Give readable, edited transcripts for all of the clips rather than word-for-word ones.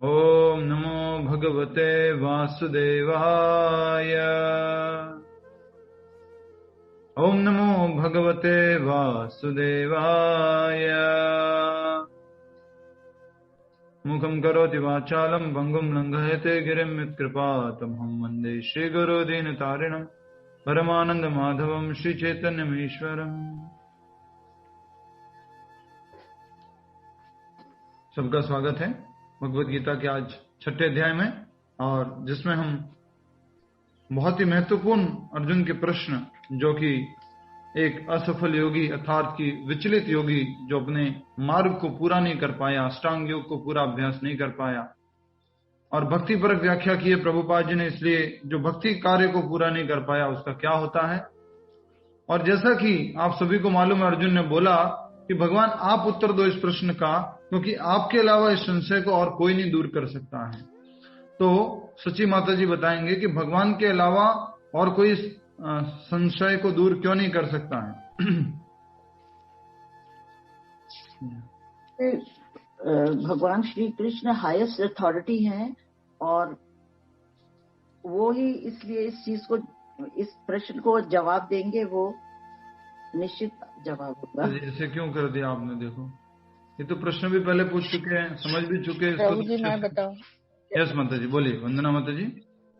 ओम नमो भगवते वासुदेवाय। ओम नमो भगवते वासुदेवाय। मुखं करोति वाचालं भंगुं लंघयते गिरिं यत्कृपातमहं वन्दे श्रीगुरुदीनतारिणं परमानन्दमाधवं श्रीचैतन्यमीश्वरम्। सबका स्वागत है भगवद गीता के आज 6ठे अध्याय में, और जिसमें हम बहुत ही महत्वपूर्ण अर्जुन के प्रश्न, जो कि एक असफल योगी अर्थात कि विचलित योगी जो अपने मार्ग को पूरा नहीं कर पाया, अष्टांग योग को पूरा अभ्यास नहीं कर पाया, और भक्ति परक व्याख्या की है प्रभुपाद जी ने, इसलिए जो भक्ति कार्य को पूरा नहीं कर पाया उसका क्या होता है। और जैसा कि आप सभी को मालूम है, अर्जुन ने बोला कि भगवान आप उत्तर दो इस प्रश्न का, क्योंकि आपके अलावा इस संशय को और कोई नहीं दूर कर सकता है। तो सची माता जी बताएंगे कि भगवान के अलावा और कोई संशय को दूर क्यों नहीं कर सकता है। भगवान श्री कृष्ण हाईएस्ट अथॉरिटी हैं, और वो ही इसलिए इस चीज को, इस प्रश्न को जवाब देंगे, वो निश्चित जवाब होगा। ऐसे क्यों कर दिया आपने? देखो, ये तो प्रश्न भी पहले पूछ चुके हैं, समझ भी चुके हैं इसको। जी मैं बताऊं? यस माता जी, बोलिए। वंदना माता जी।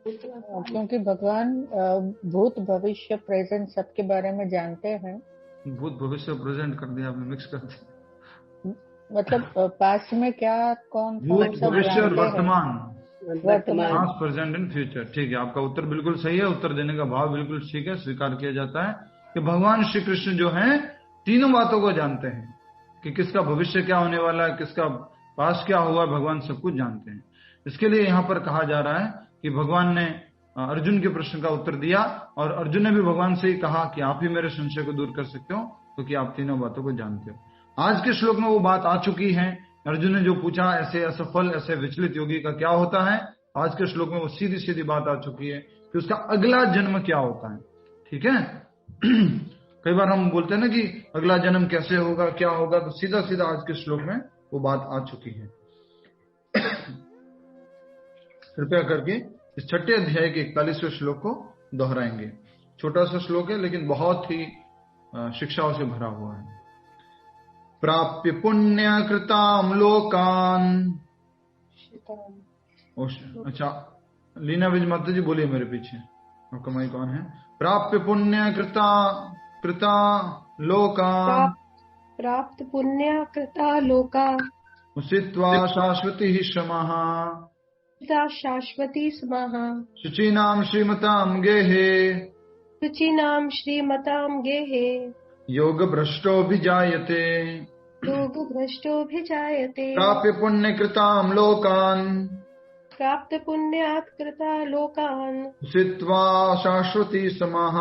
क्योंकि भगवान भूत भविष्य प्रेजेंट सबके बारे में जानते हैं। भूत भविष्य प्रेजेंट कर दिया आपने, मिक्स कर दिया। मतलब पास्ट में क्या कौन भूत भविष्य और वर्तमान, वर्तमान, प्रेजेंट एंड फ्यूचर। ठीक है, आपका उत्तर बिल्कुल सही है, उत्तर देने का भाव बिल्कुल ठीक है, स्वीकार किया जाता है कि भगवान श्री कृष्ण जो हैं तीनों बातों को जानते हैं कि किसका भविष्य क्या होने वाला है, किसका पास्ट क्या हुआ, भगवान सब कुछ जानते हैं। इसके लिए यहाँ पर कहा जा रहा है कि भगवान ने अर्जुन के प्रश्न का उत्तर दिया, और अर्जुन ने भी भगवान से ही कहा कि आप ही मेरे संशय को दूर कर सकते हो, क्योंकि आप तीनों बातों को जानते हो। आज के श्लोक में वो बात आ चुकी है। अर्जुन ने जो पूछा ऐसे असफल, ऐसे विचलित योगी का क्या होता है, आज के श्लोक में वो सीधी सीधी बात आ चुकी है कि उसका अगला जन्म क्या होता है। ठीक है। कई बार हम बोलते हैं ना कि अगला जन्म कैसे होगा, क्या होगा, तो सीधा सीधा आज के श्लोक में वो बात आ चुकी है। कृपया करके इस 6ठे अध्याय के 41वें श्लोक को दोहराएंगे। छोटा सा श्लोक है, लेकिन बहुत ही शिक्षाओं से भरा हुआ है। प्राप्य पुण्य कृताम लोकान। अच्छा, लीना विज माता जी बोलिए मेरे पीछे, आपका माइक कौन है? प्राप्य पुण्य कृता लोकान, प्राप्त पुण्य कृता लोका, उषित्वा शाश्वती समः, शाश्वती स्मः, शुचीनां श्रीमतां गेहे, शुचीनां श्रीमतां गेहे, योग भ्रष्टोऽभिजायते, योग भ्रष्टोऽभिजायते। प्राप्य पुण्य कृतां लोकान, प्राप्त पुण्यात् कृता लोकान्, उषित्वा शाश्वती समः,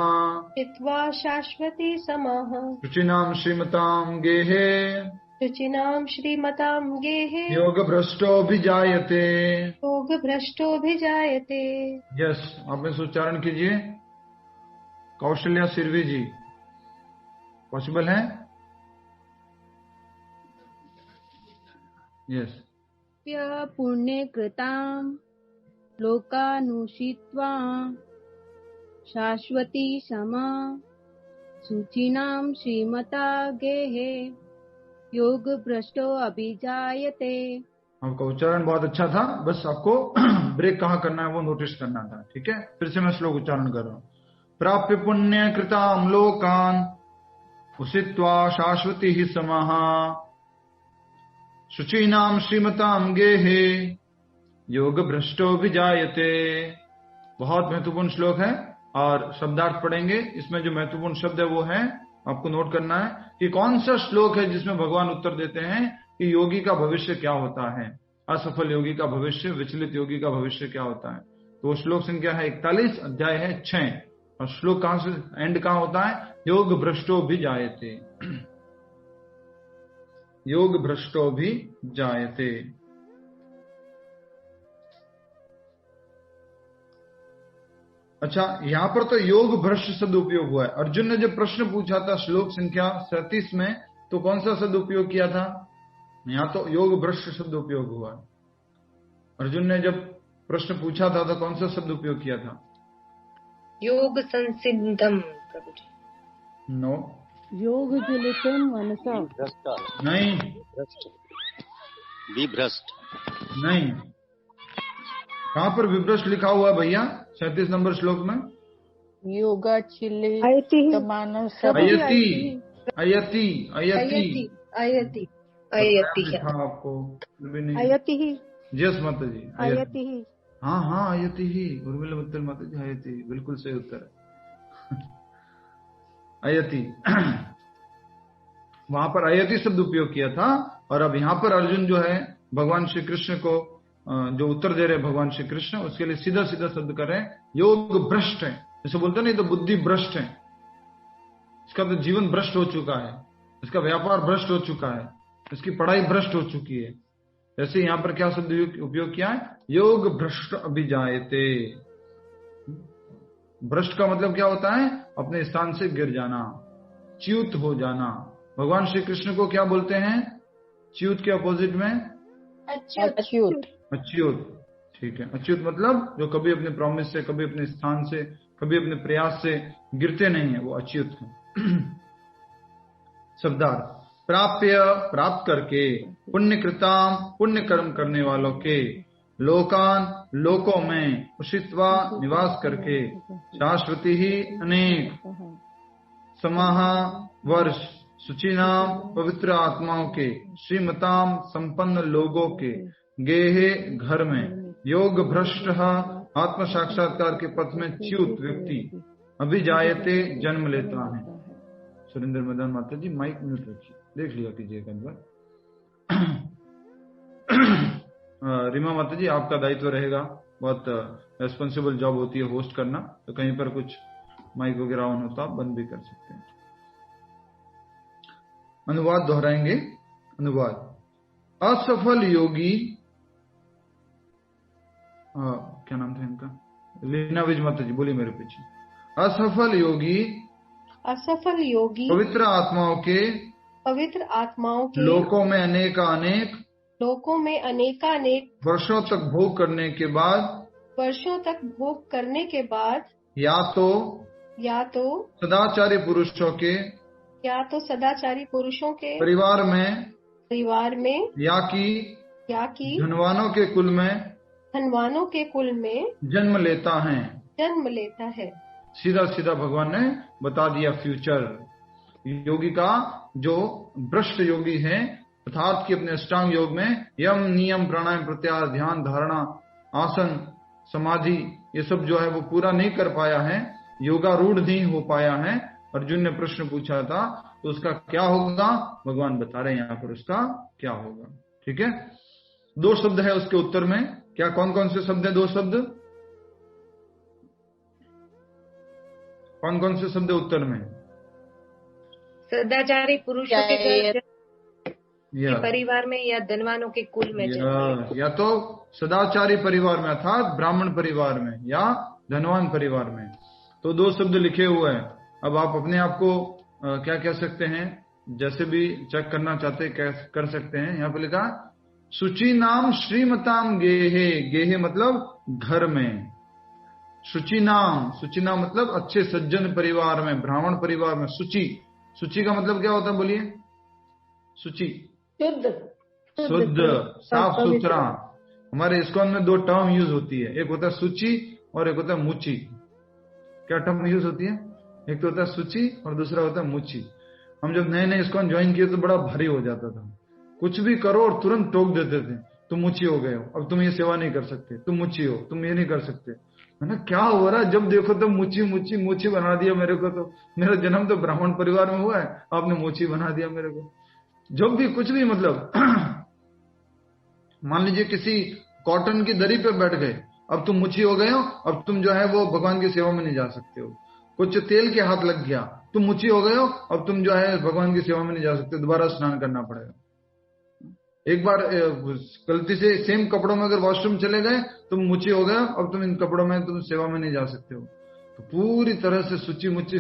हित्वा शाश्वती समः, शुचीनां श्रीमतां गेहे, शुचिनां श्रीमतां गेहे, योग भ्रष्टोऽभिजायते। योग भ्रष्टोऽभिजायते। यस, आप इस उच्चारण कीजिए। कौशल्या सिरवी जी, पॉसिबल है? यस। पुण्य कृतां लोकानुषित्वा शाश्वती समा, शुचीनां श्रीमता गेहे, योग भ्रष्टो अभिजायते। आपका उच्चारण बहुत अच्छा था, बस आपको ब्रेक कहाँ करना है वो नोटिस करना था। ठीक है, फिर से मैं श्लोक उच्चारण कर रहा हूँ। प्राप्य पुण्य कृतां लोकान, उषित्वा शाश्वती ही समः, शुचीनां श्रीमतां गेहे, योग भ्रष्टोऽभिजायते। बहुत महत्वपूर्ण श्लोक है, और शब्दार्थ पढ़ेंगे। इसमें जो महत्वपूर्ण शब्द है वो है, आपको नोट करना है कि कौन सा श्लोक है जिसमें भगवान उत्तर देते हैं कि योगी का भविष्य क्या होता है, असफल योगी का भविष्य, विचलित योगी का भविष्य क्या होता है। तो श्लोक संख्या है 41, अध्याय है 6, और श्लोक कहां से एंड कहां होता है? योग भ्रष्टोऽभिजायते, योग भ्रष्टोऽभिजायते। अच्छा, यहां पर तो योग भ्रष्ट शब्द उपयोग हुआ है। अर्जुन ने जब प्रश्न पूछा था श्लोक संख्या 37 में, तो कौन सा शब्द उपयोग किया था? यहां तो योग भ्रष्ट शब्द उपयोग हुआ है। अर्जुन ने जब प्रश्न पूछा था तो कौन सा शब्द उपयोग किया था? योग संसिद्धम प्रभु जी। नो, योग जलितम मनसा। नहीं, विभ्रष्ट नहीं। कहां पर विभ्रष्ट लिखा हुआ है भैया? 37 नंबर श्लोक में योगाचिलित मानस। अयति, अयति, अयति, अयति अयति लिखा आपको भी नहीं? अयति ही, जस माता जी, अयति ही। हाँ हाँ, अयति ही। उर्मिला मित्तल माता जी, अयति बिल्कुल सही उत्तर है। अयति वहां पर अयति शब्द उपयोग किया था। और अब यहाँ पर अर्जुन जो है भगवान श्री कृष्ण को जो उत्तर दे रहे भगवान श्री कृष्ण, उसके लिए सीधा सीधा शब्द कर रहे हैं योग भ्रष्ट है। जैसे बोलते नहीं तो बुद्धि भ्रष्ट है, इसका तो जीवन भ्रष्ट हो चुका है, इसका व्यापार भ्रष्ट हो चुका है, इसकी पढ़ाई भ्रष्ट हो चुकी है। जैसे यहाँ पर क्या शब्द उपयोग किया है? योग भ्रष्ट अभिजायते। भ्रष्ट का मतलब क्या होता है? अपने स्थान से गिर जाना, च्युत हो जाना। भगवान श्री कृष्ण को क्या बोलते हैं? च्युत के अपोजिट में अच्युत। अच्युत, ठीक है। अच्युत मतलब जो कभी अपने प्रॉमिस से, कभी अपने स्थान से, कभी अपने प्रयास से गिरते नहीं है, वो अच्युत है। शब्दार्थ प्राप्य, प्राप्त करके, पुण्य कृताम, पुण्य कर्म करने वालों के, लोकान, लोकों में, उषित्वा, निवास करके, शाश्वती ही अनेक, समाहा, वर्ष, सुचिनाम, पवित्र आत्माओं के, श्रीमताम, संपन्न लोगों के, गेहे, घर में, योग भ्रष्ट, आत्म साक्षात्कार के पथ में च्युत व्यक्ति, अभिजायते, जन्म लेता है। सुरेंद्र मदन माता जी माइक म्यूट रखिए, देख लिया कीजिएगा एक बार। रीमा माता जी आपका दायित्व रहेगा, बहुत रेस्पॉन्सिबल जॉब होती है होस्ट करना, तो कहीं पर कुछ माइक वगैरह ऑन होता आप बंद भी कर सकते हैं। अनुवाद दोहराएंगे। अनुवाद, असफल योगी, क्या नाम था इनका? लीना विज माता जी बोलिए मेरे पीछे। असफल योगी, असफल योगी, पवित्र आत्माओं के, पवित्र आत्माओं के, लोकों में अनेकानेक, लोकों में अनेकानेक, वर्षों तक भोग करने के बाद, वर्षों तक भोग करने के बाद, या तो सदाचारी पुरुषों के, या तो सदाचारी पुरुषों के परिवार में, या कि धनवानों के कुल में जन्म लेता है। सीधा सीधा भगवान ने बता दिया फ्यूचर। योगी का जो भ्रष्ट योगी है, अर्थात कि अपने अष्टांग योग में यम, नियम, प्राणायाम, प्रत्याहार, ध्यान, धारणा, आसन, समाधि, ये सब जो है वो पूरा नहीं कर पाया है, योगारूढ़ नहीं हो पाया है। अर्जुन ने प्रश्न पूछा था तो उसका क्या होगा, भगवान बता रहे हैं यहाँ पर उसका क्या होगा। ठीक है, 2 शब्द है उसके उत्तर में। क्या, कौन कौन से शब्द है? 2 शब्द, कौन कौन से शब्द है उत्तर में? सदाचारी पुरुषों के परिवार में, या धनवानों के कुल में, या तो सदाचारी परिवार में अर्थात ब्राह्मण परिवार में, या धनवान परिवार में। तो 2 शब्द लिखे हुए हैं। अब आप अपने आप को क्या कह सकते हैं, जैसे भी चेक करना चाहते कर सकते हैं। यहाँ पे लिखा शुचि नाम श्रीमताम गेहे, गेहे मतलब घर में, शुचि नाम मतलब अच्छे सज्जन परिवार में, ब्राह्मण परिवार में। शुचि का मतलब क्या होता है बोलिए? शुचि शुद्ध, साफ सुथरा। हमारे इस्कॉन में 2 टर्म यूज होती है, एक होता है शुचि और एक होता है मुचि। क्या टर्म यूज होती है? एक तो होता है शुचि और दूसरा होता है मुचि। हम जब नए नए इस्कॉन ज्वाइन किए तो बड़ा भारी हो जाता था, कुछ भी करो और तुरंत टोक देते थे, तुम मुचि हो गए हो, अब तुम ये सेवा नहीं कर सकते, तुम मुचि हो, तुम ये नहीं कर सकते। है ना, क्या हो रहा है? जब देखो तो मुचि बना दिया मेरे को। तो मेरा जन्म तो ब्राह्मण परिवार में हुआ है, आपने मुचि बना दिया मेरे को। जब भी कुछ भी मतलब मान लीजिए किसी कॉटन की दरी पे बैठ गए, अब तुम मुचि हो गए हो, अब तुम जो है वो भगवान की सेवा में नहीं जा सकते हो। कुछ तेल के हाथ लग गया, तुम मुचि हो गए हो, अब तुम जो है भगवान की सेवा में नहीं जा सकते, दोबारा स्नान करना पड़ेगा। एक बार गलती से सेम कपड़ों में अगर वॉशरूम चले गए, तुम मुचि हो गए, अब तुम इन कपड़ों में तुम सेवा में नहीं जा सकते हो। तो पूरी तरह से सूची मुची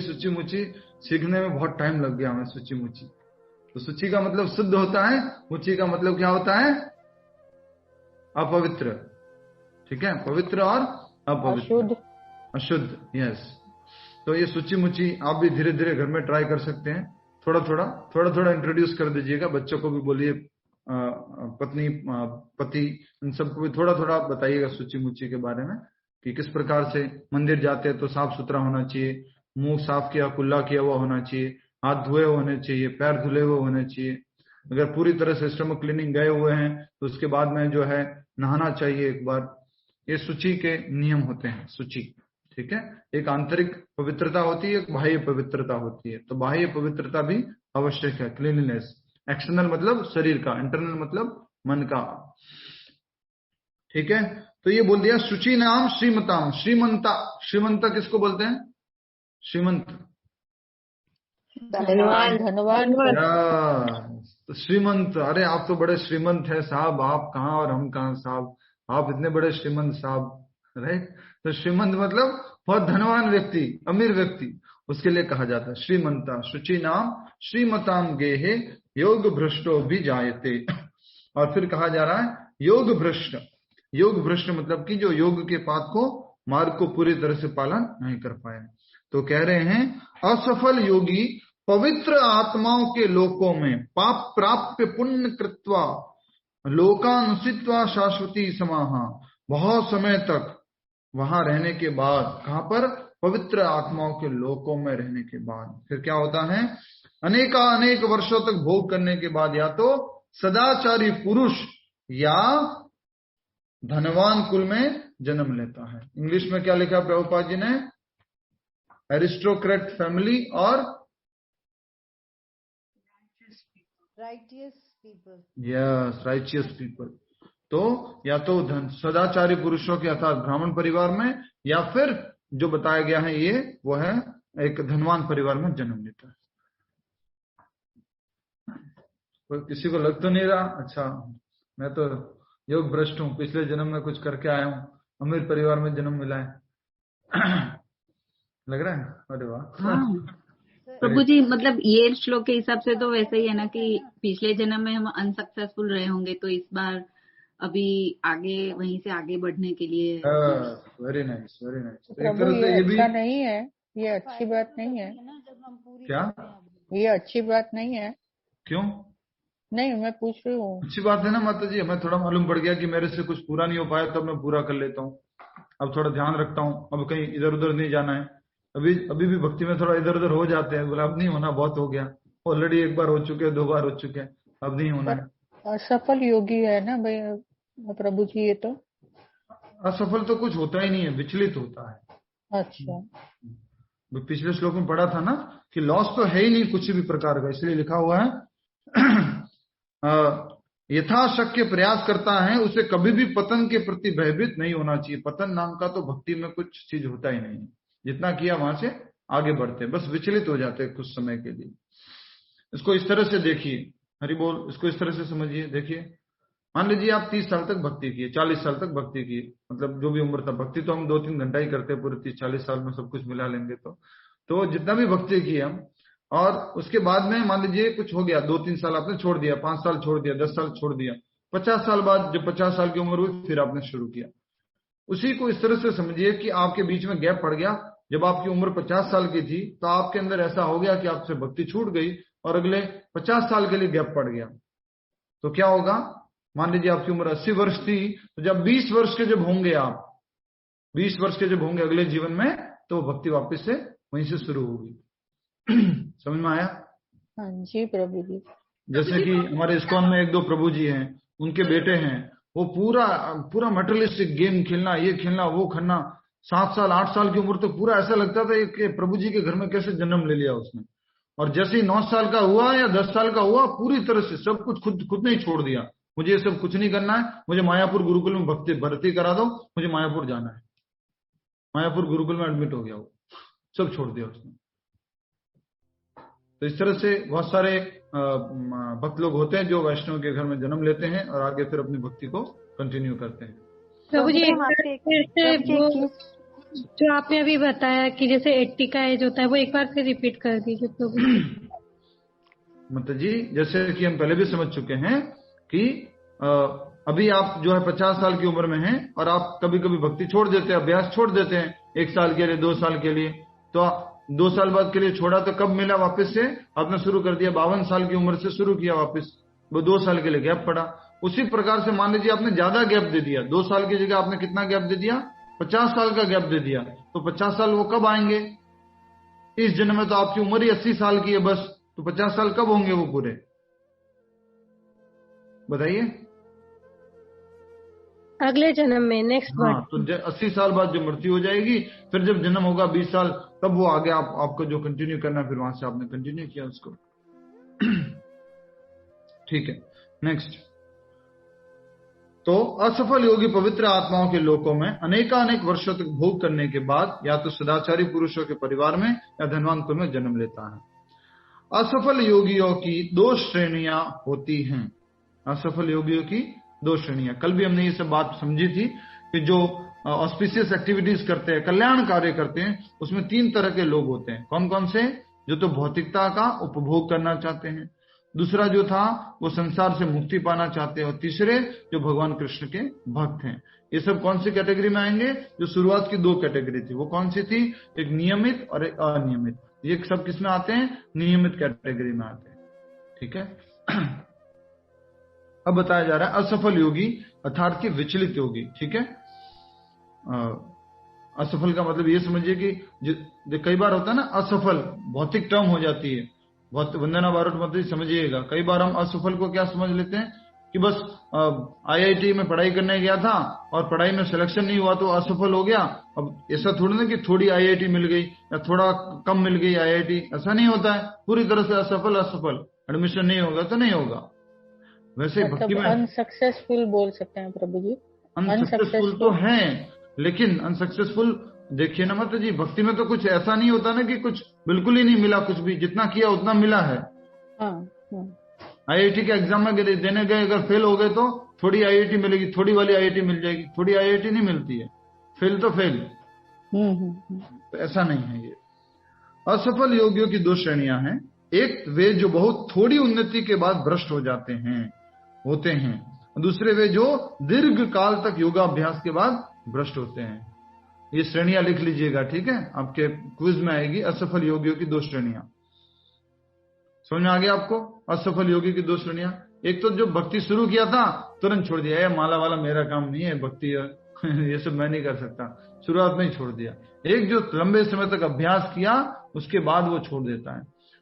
सीखने में बहुत टाइम लग गया हमें, सूची मुची। तो सूची का मतलब शुद्ध होता है, मुची का मतलब क्या होता है? अपवित्र। ठीक है, पवित्र और अपवित्र, अशुद्ध। यस, तो ये सूची मुची आप भी धीरे धीरे घर में ट्राई कर सकते हैं। थोड़ा थोड़ा इंट्रोड्यूस कर दीजिएगा, बच्चों को भी बोलिए, पत्नी पति इन सबको भी थोड़ा थोड़ा बताइएगा सूची मुची के बारे में, कि किस प्रकार से मंदिर जाते हैं तो साफ सुथरा होना चाहिए, मुंह साफ किया कुल्ला किया हुआ होना चाहिए, हाथ धुए होने चाहिए, पैर धुले हुए होने चाहिए। अगर पूरी तरह से स्टमक क्लीनिंग गए हुए हैं तो उसके बाद में जो है नहाना चाहिए एक बार। ये सूची के नियम होते हैं, सूची। ठीक है, एक आंतरिक पवित्रता होती है, एक बाह्य पवित्रता होती है। तो बाह्य पवित्रता भी आवश्यक है, क्लीनलीनेस। एक्सटर्नल मतलब शरीर का, इंटरनल मतलब मन का। ठीक है, तो ये बोल दिया शुचि नाम श्रीमताम। श्रीमंता, श्रीमंता किसको बोलते हैं? श्रीमंत, धनवान। तो श्रीमंत, अरे आप तो बड़े श्रीमंत है साहब, आप कहाँ और हम कहाँ साहब, आप इतने बड़े श्रीमंत साहब, राइट। तो श्रीमंत मतलब बहुत धनवान व्यक्ति, अमीर व्यक्ति, उसके लिए कहा जाता है श्रीमंता। शुचि नाम श्रीमताम गेहे योग भ्रष्टो भी जायते। और फिर कहा जा रहा है योग भ्रष्ट। योग भ्रष्ट मतलब कि जो योग के पाथ को, मार्ग को पूरी तरह से पालन नहीं कर पाए। तो कह रहे हैं असफल योगी पवित्र आत्माओं के लोकों में पाप प्राप्य पुण्य कृत्वा लोकानुसित्वा शाश्वती समाहा। बहुत समय तक वहां रहने के बाद, कहां पर? पवित्र आत्माओं के लोकों में रहने के बाद फिर क्या होता है? अनेक वर्षों तक भोग करने के बाद या तो सदाचारी पुरुष या धनवान कुल में जन्म लेता है। इंग्लिश में क्या लिखा प्रभुपाद जी ने? एरिस्टोक्रेट फैमिली और righteous people. Yes, righteous people. तो या तो सदाचारी पुरुषों के अर्थात ब्राह्मण परिवार में, या फिर जो बताया गया है ये वो है एक धनवान परिवार में जन्म लेता है। किसी को लग तो नहीं रहा, अच्छा मैं तो योग भ्रष्ट हूँ, पिछले जन्म में कुछ करके आया हूँ, अमीर परिवार में जन्म मिला है। लग रहा है? अरे वाह। हाँ प्रभु जी, मतलब ये श्लोक के हिसाब से तो वैसे ही है ना कि पिछले जन्म में हम अनसक्सेसफुल रहे होंगे, तो इस बार अभी आगे वहीं से आगे बढ़ने के लिए। Very nice, very nice. प्रभु ये अच्छा नहीं है, ये अच्छी बात नहीं है। क्या? ये अच्छी बात नहीं है। क्यों नहीं, मैं पूछ रही हूँ। अच्छी बात है ना माता जी, हमें थोड़ा मालूम पड़ गया कि मेरे से कुछ पूरा नहीं हो पाया, तब मैं पूरा कर लेता हूँ। अब थोड़ा ध्यान रखता हूँ, अब कहीं इधर उधर नहीं जाना है। अभी भी भक्ति में थोड़ा इधर उधर हो जाते हैं, बोला अब नहीं होना, बहुत हो गया, ऑलरेडी एक बार हो चुके, 2 बार हो चुके, अब नहीं होना है। असफल योगी है ना भाई प्रभु जी, ये तो असफल तो कुछ होता ही नहीं है, विचलित होता है। अच्छा, पिछले श्लोक में पढ़ा था ना कि लॉस तो है ही नहीं कुछ भी प्रकार का, इसलिए लिखा हुआ है यथाशक्य प्रयास करता है, उसे कभी भी पतन के प्रति भयभीत नहीं होना चाहिए। पतन नाम का तो भक्ति में कुछ चीज होता ही नहीं, जितना किया वहां से आगे बढ़ते, बस विचलित हो जाते कुछ समय के लिए। इसको इस तरह से देखिए, हरि बोल, इसको इस तरह से समझिए। देखिए, मान लीजिए आप 30 साल तक भक्ति किए, 40 साल तक भक्ति किए, मतलब जो भी उम्र था, भक्ति तो हम 2-3 घंटा ही करते हैं, पूरे 30-40 साल में सब कुछ मिला लेंगे तो जितना भी भक्ति की हम, और उसके बाद में मान लीजिए कुछ हो गया, 2-3 साल आपने छोड़ दिया, 5 साल छोड़ दिया, 10 साल छोड़ दिया, 50 साल बाद जब 50 साल की उम्र हुई फिर आपने शुरू किया। उसी को इस तरह से समझिए कि आपके बीच में गैप पड़ गया। जब आपकी उम्र 50 साल की थी तो आपके अंदर ऐसा हो गया कि आपसे भक्ति छूट गई और अगले 50 साल के लिए गैप पड़ गया। तो क्या होगा? मान लीजिए आपकी उम्र 80 वर्ष थी, तो जब 20 वर्ष के जब होंगे, आप 20 वर्ष के जब होंगे अगले जीवन में, तो भक्ति वापस से वहीं से शुरू होगी। समझ में आया? हाँ जी प्रभु जी। जैसे कि हमारे इस्कॉन में 1-2 प्रभु जी हैं, उनके बेटे हैं, वो पूरा मटेरियलिस्टिक गेम खेलना, ये खेलना, वो खेलना, 7 साल 8 साल की उम्र तो पूरा ऐसा लगता था कि प्रभु जी के घर में कैसे जन्म ले लिया उसने। और जैसे ही 9 साल का हुआ या 10 साल का हुआ, पूरी तरह से सब कुछ खुद नहीं छोड़ दिया। मुझे ये सब कुछ नहीं करना है, मुझे मायापुर गुरुकुल में भर्ती करा दो, मुझे मायापुर जाना है। मायापुर गुरुकुल में एडमिट हो गया, वो सब छोड़ दिया उसने। तो इस तरह से बहुत सारे भक्त लोग होते हैं जो वैष्णव के घर में जन्म लेते हैं और आगे फिर अपनी भक्ति को कंटिन्यू करते हैं। प्रभु जी, जो आपने अभी बताया कि जैसे 80 का एज होता है, वो एक बार फिर रिपीट कर दीजिए प्रभु जी। मतलब जी, जैसे कि हम पहले भी समझ चुके हैं कि अभी आप जो है 50 साल की उम्र में हैं और आप कभी कभी भक्ति छोड़ देते हैं, अभ्यास छोड़ देते हैं 1 साल के लिए, 2 साल के लिए, तो 2 साल बाद के लिए छोड़ा तो कब मिला वापस से? आपने शुरू कर दिया 52 साल की उम्र से शुरू किया वापस, वो 2 साल के लिए गैप पड़ा। उसी प्रकार से मान लीजिए आपने ज्यादा गैप दे दिया, 2 साल की जगह आपने कितना गैप दे दिया? 50 साल का गैप दे दिया, तो 50 साल वो कब आएंगे? इस जन्म में तो आपकी उम्र ही 80 साल की है बस, तो 50 साल कब होंगे वो पूरे? बताइए। अगले जन्म में, नेक्स्ट हाँ, बर्थ। तो 80 साल बाद जो मृत्यु हो जाएगी, फिर जब जन्म होगा 20 साल, तब वो आगे आपको जो कंटिन्यू करना, फिर वहां से आपने कंटिन्यू किया उसको। ठीक है, नेक्स्ट। तो असफल योगी पवित्र आत्माओं के लोकों में अनेकानेक वर्षों तक भोग करने के बाद या तो सदाचारी पुरुषों के परिवार में या धनवान कुल में जन्म लेता है। असफल योगियों की 2 श्रेणियां होती हैं। असफल योगियों की 2 श्रेणियां, कल भी हमने ये सब बात समझी थी कि जो ऑस्पिशियस एक्टिविटीज करते हैं, कल्याण कार्य करते हैं, उसमें 3 तरह के लोग होते हैं। कौन कौन से? जो तो भौतिकता का उपभोग करना चाहते हैं, दूसरा जो था वो संसार से मुक्ति पाना चाहते हैं, और तीसरे जो भगवान कृष्ण के भक्त हैं। ये सब कौन सी कैटेगरी में आएंगे? जो शुरुआत की 2 कैटेगरी थी वो कौन सी थी? एक नियमित और एक अनियमित। ये सब किस में आते हैं? नियमित कैटेगरी में आते हैं। ठीक है। अब बताया जा रहा है असफल योगी अर्थात कि विचलित योगी। ठीक है। असफल का मतलब ये समझिए कि कई बार होता है ना असफल, भौतिक टर्म हो जाती है। वंदना बारोट मतलब समझिएगा, कई बार हम असफल को क्या समझ लेते हैं कि बस आईआईटी में पढ़ाई करने गया था और पढ़ाई में सिलेक्शन नहीं हुआ तो असफल हो गया। अब ऐसा थोड़ी ना कि थोड़ी आईआईटी मिल गई या थोड़ा कम मिल गई आईआईटी, ऐसा नहीं होता है। पूरी तरह से असफल, एडमिशन नहीं होगा तो नहीं होगा। वैसे भक्ति में अनसक्सेसफुल बोल सकते हैं प्रभु जी। अनसक्सेसफुल तो है, लेकिन अनसक्सेसफुल देखिए ना मत जी, भक्ति में तो कुछ ऐसा नहीं होता ना कि कुछ बिल्कुल ही नहीं मिला, कुछ भी जितना किया उतना मिला है। आईआईटी के एग्जाम में देने गए, अगर फेल हो गए तो थोड़ी आईआईटी मिलेगी, थोड़ी वाली आईआईटी मिल जाएगी, थोड़ी आईआईटी नहीं मिलती है। फेल तो फेल। तो ऐसा नहीं है ये। असफल योगियों की 2 श्रेणियां हैं। एक वे जो बहुत थोड़ी उन्नति के बाद भ्रष्ट हो जाते हैं, होते हैं। दूसरे वे जो दीर्घ काल तक योगाभ्यास के बाद भ्रष्ट होते हैं। ये श्रेणियां लिख लीजिएगा, ठीक है, आपके क्विज में आएगी। असफल योगियों की 2 श्रेणियां समझ में आ गया आपको? असफल योगी की 2 श्रेणियां। एक तो जो भक्ति शुरू किया था तुरंत छोड़ दिया, ये माला वाला मेरा काम नहीं है, भक्ति ये सब मैं नहीं कर सकता, शुरुआत में ही छोड़ दिया। एक जो लंबे समय तक अभ्यास किया उसके बाद वो छोड़ देता है।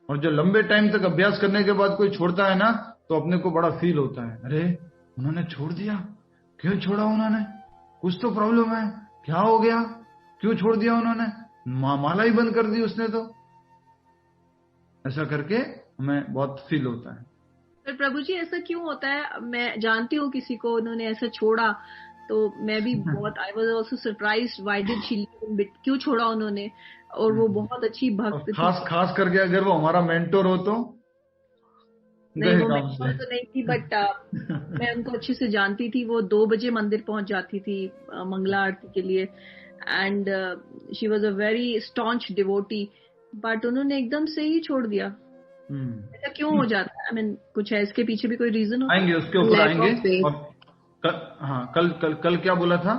और जो लंबे टाइम तक अभ्यास करने के बाद कोई छोड़ता है ना, तो अपने को बड़ा फील होता है, अरे उन्होंने छोड़ दिया, क्यों छोड़ा उन्होंने, कुछ तो प्रॉब्लम है, क्या हो गया, क्यों छोड़ दिया उन्होंने, माला ही बंद कर दी उसने तो। ऐसा करके हमें बहुत फील होता है। पर प्रभु जी ऐसा क्यों होता है? मैं जानती हूँ किसी को उन्होंने ऐसा छोड़ा, तो मैं भी बहुत I was also surprised, why did she leave, क्यों छोड़ा उन्होंने? और वो बहुत अच्छी भक्त थी। खास करके अगर वो हमारा मेंटोर हो तो नहीं, वो मेंटोर तो नहीं थी, बट मैं उनको अच्छे से जानती थी। वो 2 बजे मंदिर पहुंच जाती थी मंगला आरती के लिए, and she was a very staunch devotee, but उन्होंने एकदम से ही छोड़ दिया। ऐसा क्यों हो जाता है? आई मीन कुछ है इसके पीछे भी कोई रीजन हो? आएंगे उसके ऊपर आएंगे। और कल क्या बोला था?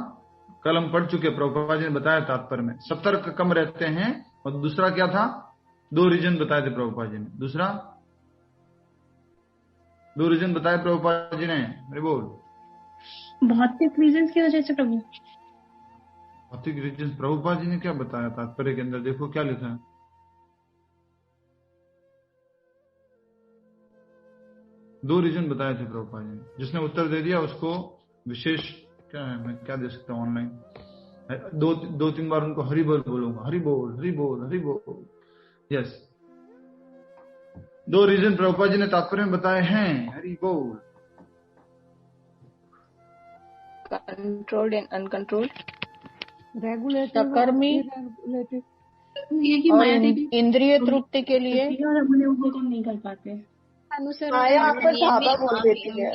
कल हम पढ़ चुके, प्रभुपाद जी ने बताया तात्पर्य में सतर्क कम रहते हैं। और दूसरा क्या था? 2 रीजन बताए थे प्रभुपाद जी ने। दूसरा 2 रीजन बताए प्रभुपाद जी ने। अरे बोल, भौतिक रीजन की वजह से प्रभु। भौतिक रीजन प्रभुपाद जी ने क्या बताया तात्पर्य के अंदर? देखो क्या लिखा है। दो रीजन बताए थे प्रभुपाद जी ने। जिसने उत्तर दे दिया उसको विशेष क्या है, मैं क्या दे सकता हूँ ऑनलाइन। 2-3 बार उनको हरि बोल बोलूंगा, हरि बोल हरि बोल हरि बोल। यस, 2 रीजन प्रभुपाद जी ने तात्पर्य में बताए हैं। हरि बोल। कंट्रोल्ड एंड अनकंट्रोल्ड, सकर्मी और इंद्रिय तृप्ति के लिए नहीं कर पाते। बोल देती है।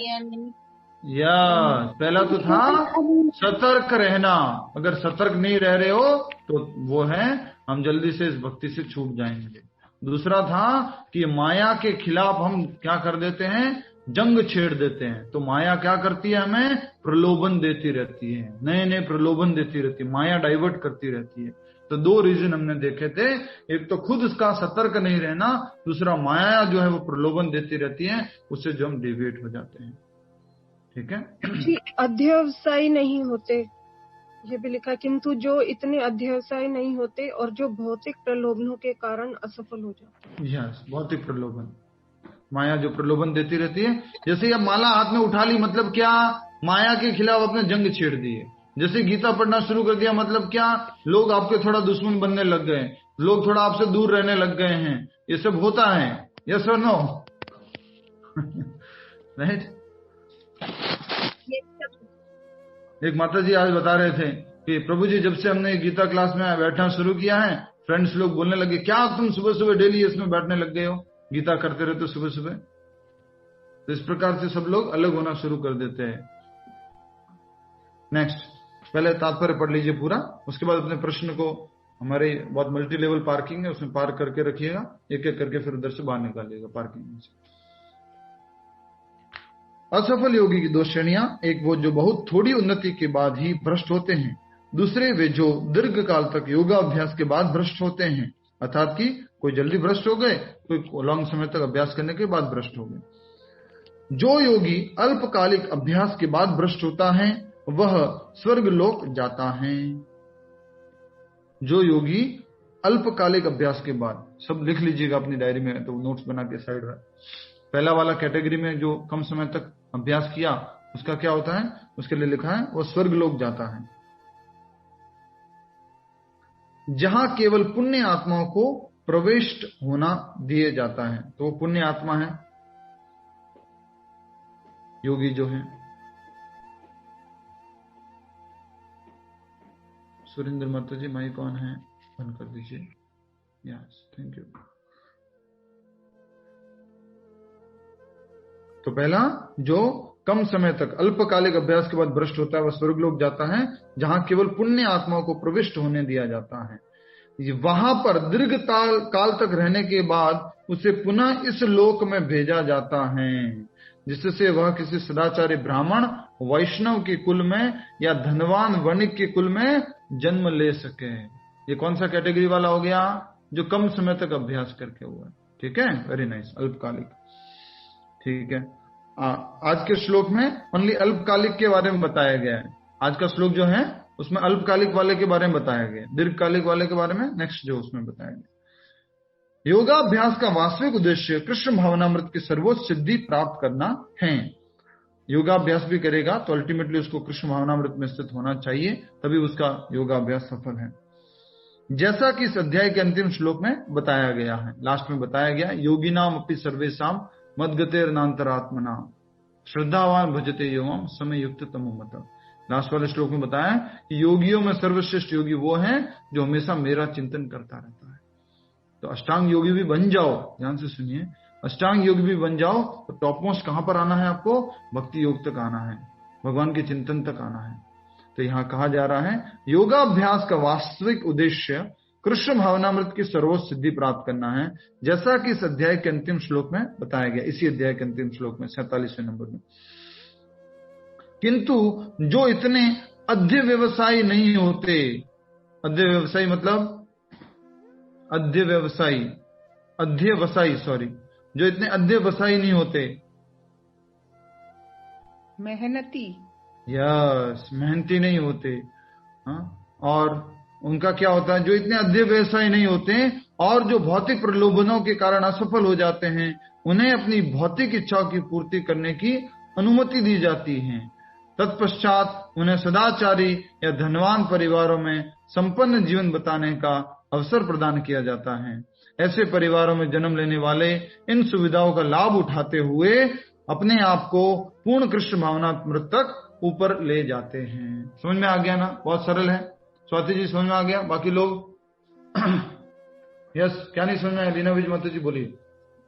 या पहला तो था सतर्क रहना। अगर सतर्क नहीं रह रहे हो तो वो है हम जल्दी से इस भक्ति से छूट जाएंगे। दूसरा था कि माया के खिलाफ हम क्या कर देते हैं, जंग छेड़ देते हैं। तो माया क्या करती है, हमें प्रलोभन देती रहती है, नए नए प्रलोभन देती रहती है, माया डाइवर्ट करती रहती है। तो दो रीजन हमने देखे थे, एक तो खुद उसका सतर्क नहीं रहना, दूसरा माया जो है वो प्रलोभन देती रहती है, उससे जो हम डिविएट हो जाते हैं। ठीक है जी, अध्यवसायी नहीं होते ये भी लिखा, किंतु जो इतने अध्यवसायी नहीं होते और जो भौतिक प्रलोभनों के कारण असफल हो जाते। यस, भौतिक प्रलोभन, माया जो प्रलोभन देती रहती है। जैसे अब माला हाथ में उठा ली, मतलब क्या, माया के खिलाफ अपने जंग छेड़ दी है। जैसे गीता पढ़ना शुरू कर दिया, मतलब क्या, लोग आपके थोड़ा दुश्मन बनने लग गए, लोग थोड़ा आपसे दूर रहने लग गए हैं। ये सब होता है, यस और नो? राइट। एक माता जी आज बता रहे थे कि प्रभु जी जब से हमने गीता क्लास में बैठना शुरू किया है, फ्रेंड्स लोग बोलने लगे, क्या तुम सुबह सुबह डेली इसमें बैठने लग गए हो, गीता करते रहते सुबह सुबह। तो इस प्रकार से सब लोग अलग होना शुरू कर देते हैं। नेक्स्ट, पहले तात्पर्य पढ़ लीजिए पूरा, उसके बाद अपने प्रश्न को, हमारे बहुत मल्टी लेवल पार्किंग है, उसमें पार्क करके रखिएगा, एक एक करके फिर उधर से बाहर निकालिएगा पार्किंग में से। असफल योगी की दो श्रेणियां, एक वो जो बहुत थोड़ी उन्नति के बाद ही भ्रष्ट होते हैं, दूसरे वे जो दीर्घ काल तक योगाभ्यास के बाद भ्रष्ट होते हैं। अर्थात कि कोई जल्दी भ्रष्ट हो गए, कोई लॉन्ग समय तक अभ्यास करने के बाद भ्रष्ट हो गए। जो योगी अल्पकालिक अभ्यास के बाद भ्रष्ट होता है वह स्वर्ग लोक जाता है। जो योगी अल्पकालिक अभ्यास के बाद, सब लिख लीजिएगा अपनी डायरी में, तो नोट्स बना के साइड में। पहला वाला कैटेगरी में जो कम समय तक अभ्यास किया, उसका क्या होता है, उसके लिए लिखा है वो स्वर्ग लोक जाता है, जहां केवल पुण्य आत्माओं को प्रविष्ट होना दिए जाता है। तो वो पुण्य आत्मा है योगी जो है। सुरेंद्र माता जी माइक ऑन है, बंद कर दीजिए। Yes, thank you. तो पहला, जो कम समय तक अल्पकालिक अभ्यास के बाद भ्रष्ट होता है वह स्वर्गलोक जाता है, जहां केवल पुण्य आत्माओं को प्रविष्ट होने दिया जाता है। वहां पर दीर्घ काल तक रहने के बाद उसे पुनः इस लोक में भेजा जाता है, जिससे वह किसी सदाचारी ब्राह्मण, वैष्णव के कुल में या धनवान वणिक के कुल में जन्म ले सके। ये कौन सा कैटेगरी वाला हो गया, जो कम समय तक अभ्यास करके हुआ है। ठीक है, वेरी नाइस, अल्पकालिक। ठीक है, आज के श्लोक में ओनली अल्पकालिक के बारे में बताया गया है। आज का श्लोक जो है उसमें अल्पकालिक वाले के बारे में बताया गया, दीर्घकालिक वाले के बारे में नेक्स्ट जो उसमें बताया गया। योगाभ्यास का वास्तविक उद्देश्य कृष्ण भावनामृत की सर्वोच्च सिद्धि प्राप्त करना है। योगाभ्यास भी करेगा तो अल्टीमेटली उसको कृष्ण भावनामृत में स्थित होना चाहिए, तभी उसका योगाभ्यास सफल है। जैसा कि इस अध्याय के अंतिम श्लोक में बताया गया है, लास्ट में बताया गया, योगिनाम अपि सर्वेषाम मद्गतेर नान्तरात्मना श्रद्धावान भजते योम समय युक्त तमो मत। लास्ट वाले श्लोक में बताया कि योगियों में सर्वश्रेष्ठ योगी वो है जो हमेशा मेरा चिंतन करता रहता है। तो अष्टांग योगी भी बन जाओ, ध्यान से सुनिए, अष्टांग योगी भी बन जाओ तो टॉप मोस्ट कहां पर आना है आपको, भक्ति योग तक आना है, भगवान के चिंतन तक आना है। तो यहां कहा जा रहा है योगाभ्यास का वास्तविक उद्देश्य कृष्ण भावनामृत की सर्वोच्च सिद्धि प्राप्त करना है, जैसा कि इस अध्याय के अंतिम श्लोक में बताया गया, इसी अध्याय के अंतिम श्लोक में 47वें नंबर में। किंतु जो इतने अध्यवसायी नहीं होते, अध्यवसायी मतलब जो इतने अध्यवसायी नहीं होते, मेहनती, यस, मेहनती नहीं होते। और उनका क्या होता है, जो इतने अध्यवसायी नहीं होते और जो भौतिक प्रलोभनों के कारण असफल हो जाते हैं, उन्हें अपनी भौतिक इच्छाओं की पूर्ति करने की अनुमति दी जाती है। तत्पश्चात उन्हें सदाचारी या धनवान परिवारों में संपन्न जीवन बताने का अवसर प्रदान किया जाता है। ऐसे परिवारों में जन्म लेने वाले इन सुविधाओं का लाभ उठाते हुए अपने आप को पूर्ण कृष्ण भावनामृत तक ऊपर ले जाते हैं। समझ में आ गया ना, बहुत सरल है। स्वाति जी समझ में आ गया, बाकी लोग यस, क्या नहीं समझ में आया? लीना विज माता जी बोलिए।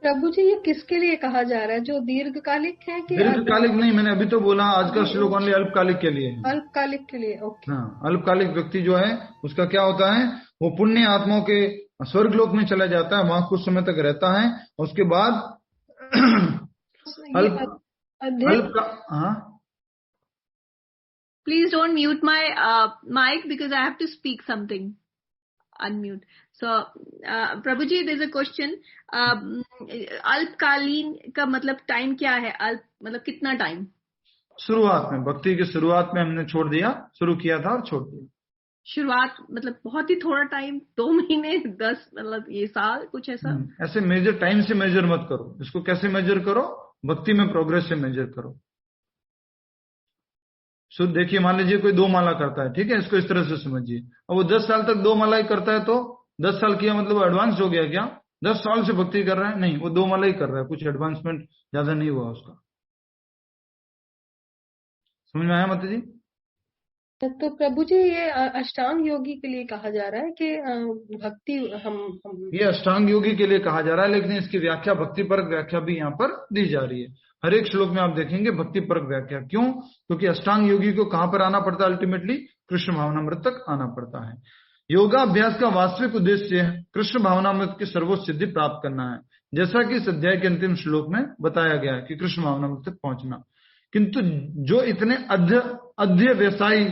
प्रभु जी ये किसके लिए कहा जा रहा है, जो दीर्घकालिक है कि दीर्घकालिक नहीं, मैंने अभी तो बोला आज का श्लोक ओनली अल्पकालिक के लिए है। अल्पकालिक के लिए, ओके। हाँ, अल्पकालिक व्यक्ति जो है उसका क्या होता है, वो पुण्य आत्माओं के स्वर्गलोक में चला जाता है, वहां कुछ समय तक रहता है, उसके बाद अल्प का, हाँ, Please don't mute my mic because I have to speak something. Unmute. So, Prabhuji, there's a question. अल्पकालीन का मतलब टाइम क्या है? अल्प मतलब कितना टाइम? शुरुआत में, भक्ति की शुरुआत में हमने छोड़ दिया, शुरू किया था और छोड़ दिया। शुरुआत मतलब बहुत ही थोड़ा टाइम, 2 महीने, 10 मतलब ये साल, कुछ ऐसा? ऐसे मेजर टाइम से मेजर मत करो इसको। कैसे मेजर करो? भक्ति में प्रोग्रेस से मेजर करो। शुद्ध देखिए, मान लीजिए कोई 2 माला करता है, ठीक है, इसको इस तरह से समझिए। अब वो 10 साल तक 2 माला ही करता है तो 10 साल किया मतलब वो एडवांस हो गया क्या? 10 साल से भक्ति कर रहा है? नहीं, वो 2 माला ही कर रहा है, कुछ एडवांसमेंट ज्यादा नहीं हुआ उसका। समझ में आया माता जी? तो प्रभु जी ये अष्टांग योगी के लिए कहा जा रहा है कि भक्ति हम ये अष्टांग योगी के लिए कहा जा रहा है, लेकिन इसकी व्याख्या, भक्ति परक व्याख्या भी यहाँ पर दी जा रही है। हर एक श्लोक में आप देखेंगे भक्ति परक व्याख्या। क्यों? क्योंकि अष्टांग योगी को कहां पर आना पड़ता है? अल्टीमेटली कृष्ण भावनामृत तक आना पड़ता है। योगाभ्यास का वास्तविक उद्देश्य कृष्ण भावनामृत की सर्वोच्च सिद्धि प्राप्त करना है, जैसा कि इस अध्याय के अंतिम श्लोक में बताया गया है कि कृष्ण भावनामृत तक पहुंचना। किंतु जो इतने अध्यवसायी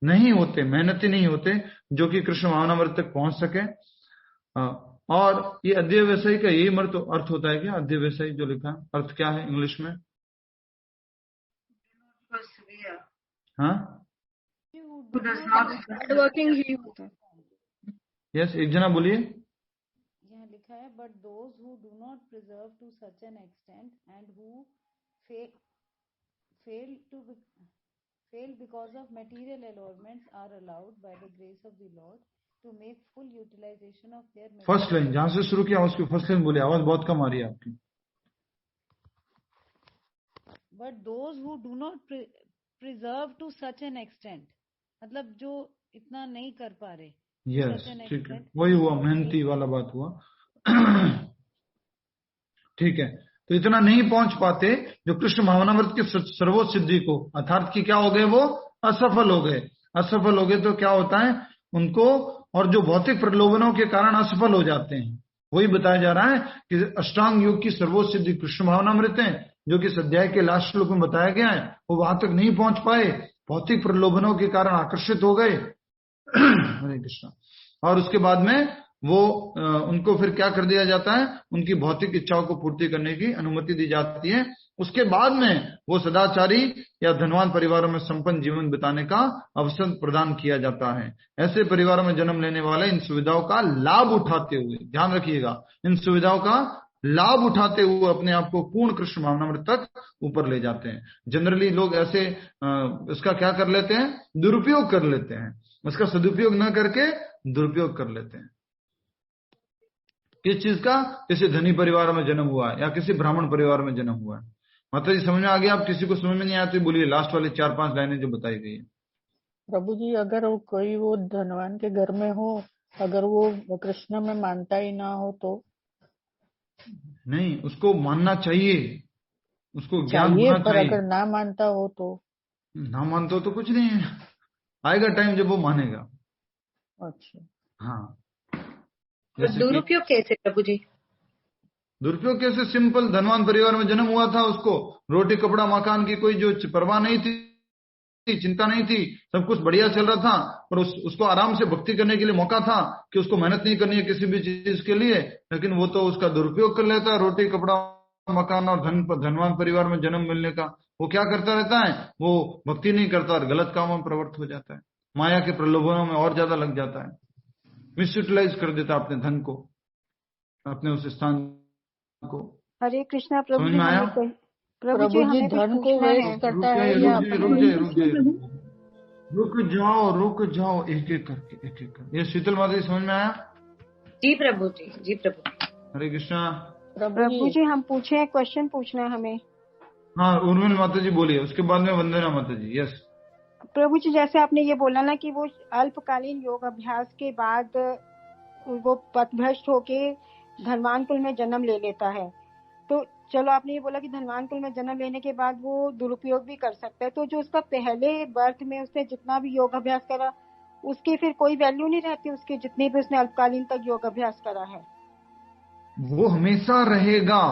नहीं होते, मेहनती नहीं होते, जो कि कृष्ण भावनामृत तक पहुंच सके, और ये अध्यवसायी का यही अर्थ होता है क्या? अध्यवसायी जो लिखा है, अर्थ क्या है इंग्लिश में? हाँ, वर्किंग ही होता है। यस, एक जना बोलिए। यहाँ लिखा है, but those who do not preserve to such an extent and who fail because of material allurements are allowed by the grace of the Lord to make full utilization of their first line जहां से शुरू किया उसकी first line बोलिए, आवाज बहुत कम आ रही है आपकी। But those who do not preserve to such an extent, मतलब जो इतना नहीं कर पा रहे। यस, ठीक है, वही हुआ, मेहनती वाला बात हुआ। ठीक है, तो इतना नहीं पहुंच पाते जो कृष्ण भावनामृत की सर्वोच्च सिद्धि को, अर्थात कि क्या हो गए? वो असफल हो गए। असफल हो गए तो क्या होता है उनको? और जो भौतिक प्रलोभनों के कारण असफल हो जाते हैं, वही बताया जा रहा है कि अष्टांग योग की सर्वोच्च सिद्धि कृष्ण भावनामृत है, जो कि अध्याय के लास्ट श्लोक में बताया गया है। वो वहां तक नहीं पहुंच पाए, भौतिक प्रलोभनों के कारण आकर्षित हो गए। हरे कृष्ण। और उसके बाद में वो उनको फिर क्या कर दिया जाता है? उनकी भौतिक इच्छाओं को पूर्ति करने की अनुमति दी जाती है। उसके बाद में वो सदाचारी या धनवान परिवारों में संपन्न जीवन बिताने का अवसर प्रदान किया जाता है। ऐसे परिवारों में जन्म लेने वाले इन सुविधाओं का लाभ उठाते हुए, ध्यान रखिएगा, इन सुविधाओं का लाभ उठाते हुए अपने आप को पूर्ण कृष्ण भावनामृत तक ऊपर ले जाते हैं। जनरली लोग ऐसे इसका क्या कर लेते हैं? दुरुपयोग कर लेते हैं। इसका सदुपयोग न करके दुरुपयोग कर लेते हैं। किस चीज का? किसी धनी परिवार में जन्म हुआ है या किसी ब्राह्मण परिवार में जन्म हुआ है। माता जी समझ में आ गया? आप किसी को समझ में नहीं आती बोलिए लास्ट वाले 4-5 लाइनें जो बताई गई है। प्रभु जी, अगर वो कोई वो धनवान के घर में हो, अगर वो कृष्ण में मानता ही ना हो तो? नहीं, उसको मानना चाहिए, उसको ज्ञान चाहिए, होना पर चाहिए। अगर ना मानता हो तो? ना मानता हो तो कुछ नहीं है, आएगा टाइम जब वो मानेगा। अच्छा, हाँ। दुरुपयोग कैसे प्रभु जी? दुरुपयोग कैसे? सिंपल, धनवान परिवार में जन्म हुआ था, उसको रोटी कपड़ा मकान की कोई जो परवाह नहीं थी, चिंता नहीं थी, सब कुछ बढ़िया चल रहा था, पर उसको आराम से भक्ति करने के लिए मौका था कि उसको मेहनत नहीं करनी है किसी भी चीज के लिए, लेकिन वो तो उसका दुरुपयोग कर लेता है। रोटी कपड़ा मकान और धनवान परिवार में जन्म मिलने का वो क्या करता रहता है? वो भक्ति नहीं करता और गलत कामों में प्रवृत्त हो जाता है, माया के प्रलोभनों में और ज्यादा लग जाता है, मिसयूटिलाइज कर देता अपने धन को, अपने उस स्थान को। हरे कृष्णा प्रभु समझ जी, में आया? प्रभु जी हमें धन को वेस्ट करता है या रुक जाओ, एक एक करके। ये शीतल माता जी समझ में आया? जी प्रभु जी, जी प्रभु। हरे कृष्णा। प्रभु जी हम पूछे, क्वेश्चन पूछना है हमें। हाँ, उर्मिल माता जी बोलिए, उसके बाद में वंदना माता जी। यस प्रभु जी, जैसे आपने ये बोला ना कि वो अल्पकालीन योग अभ्यास के बाद वो पथभ्रष्ट होके धनवान कुल में जन्म ले लेता है, तो चलो आपने ये बोला कि धनवान कुल में जन्म लेने के बाद वो दुरुपयोग भी कर सकता है, तो जो उसका पहले बर्थ में उसने जितना भी योग अभ्यास करा उसकी फिर कोई वैल्यू नहीं रहती, उसके जितने भी उसने अल्पकालीन तक योग अभ्यास करा है? वो हमेशा रहेगा,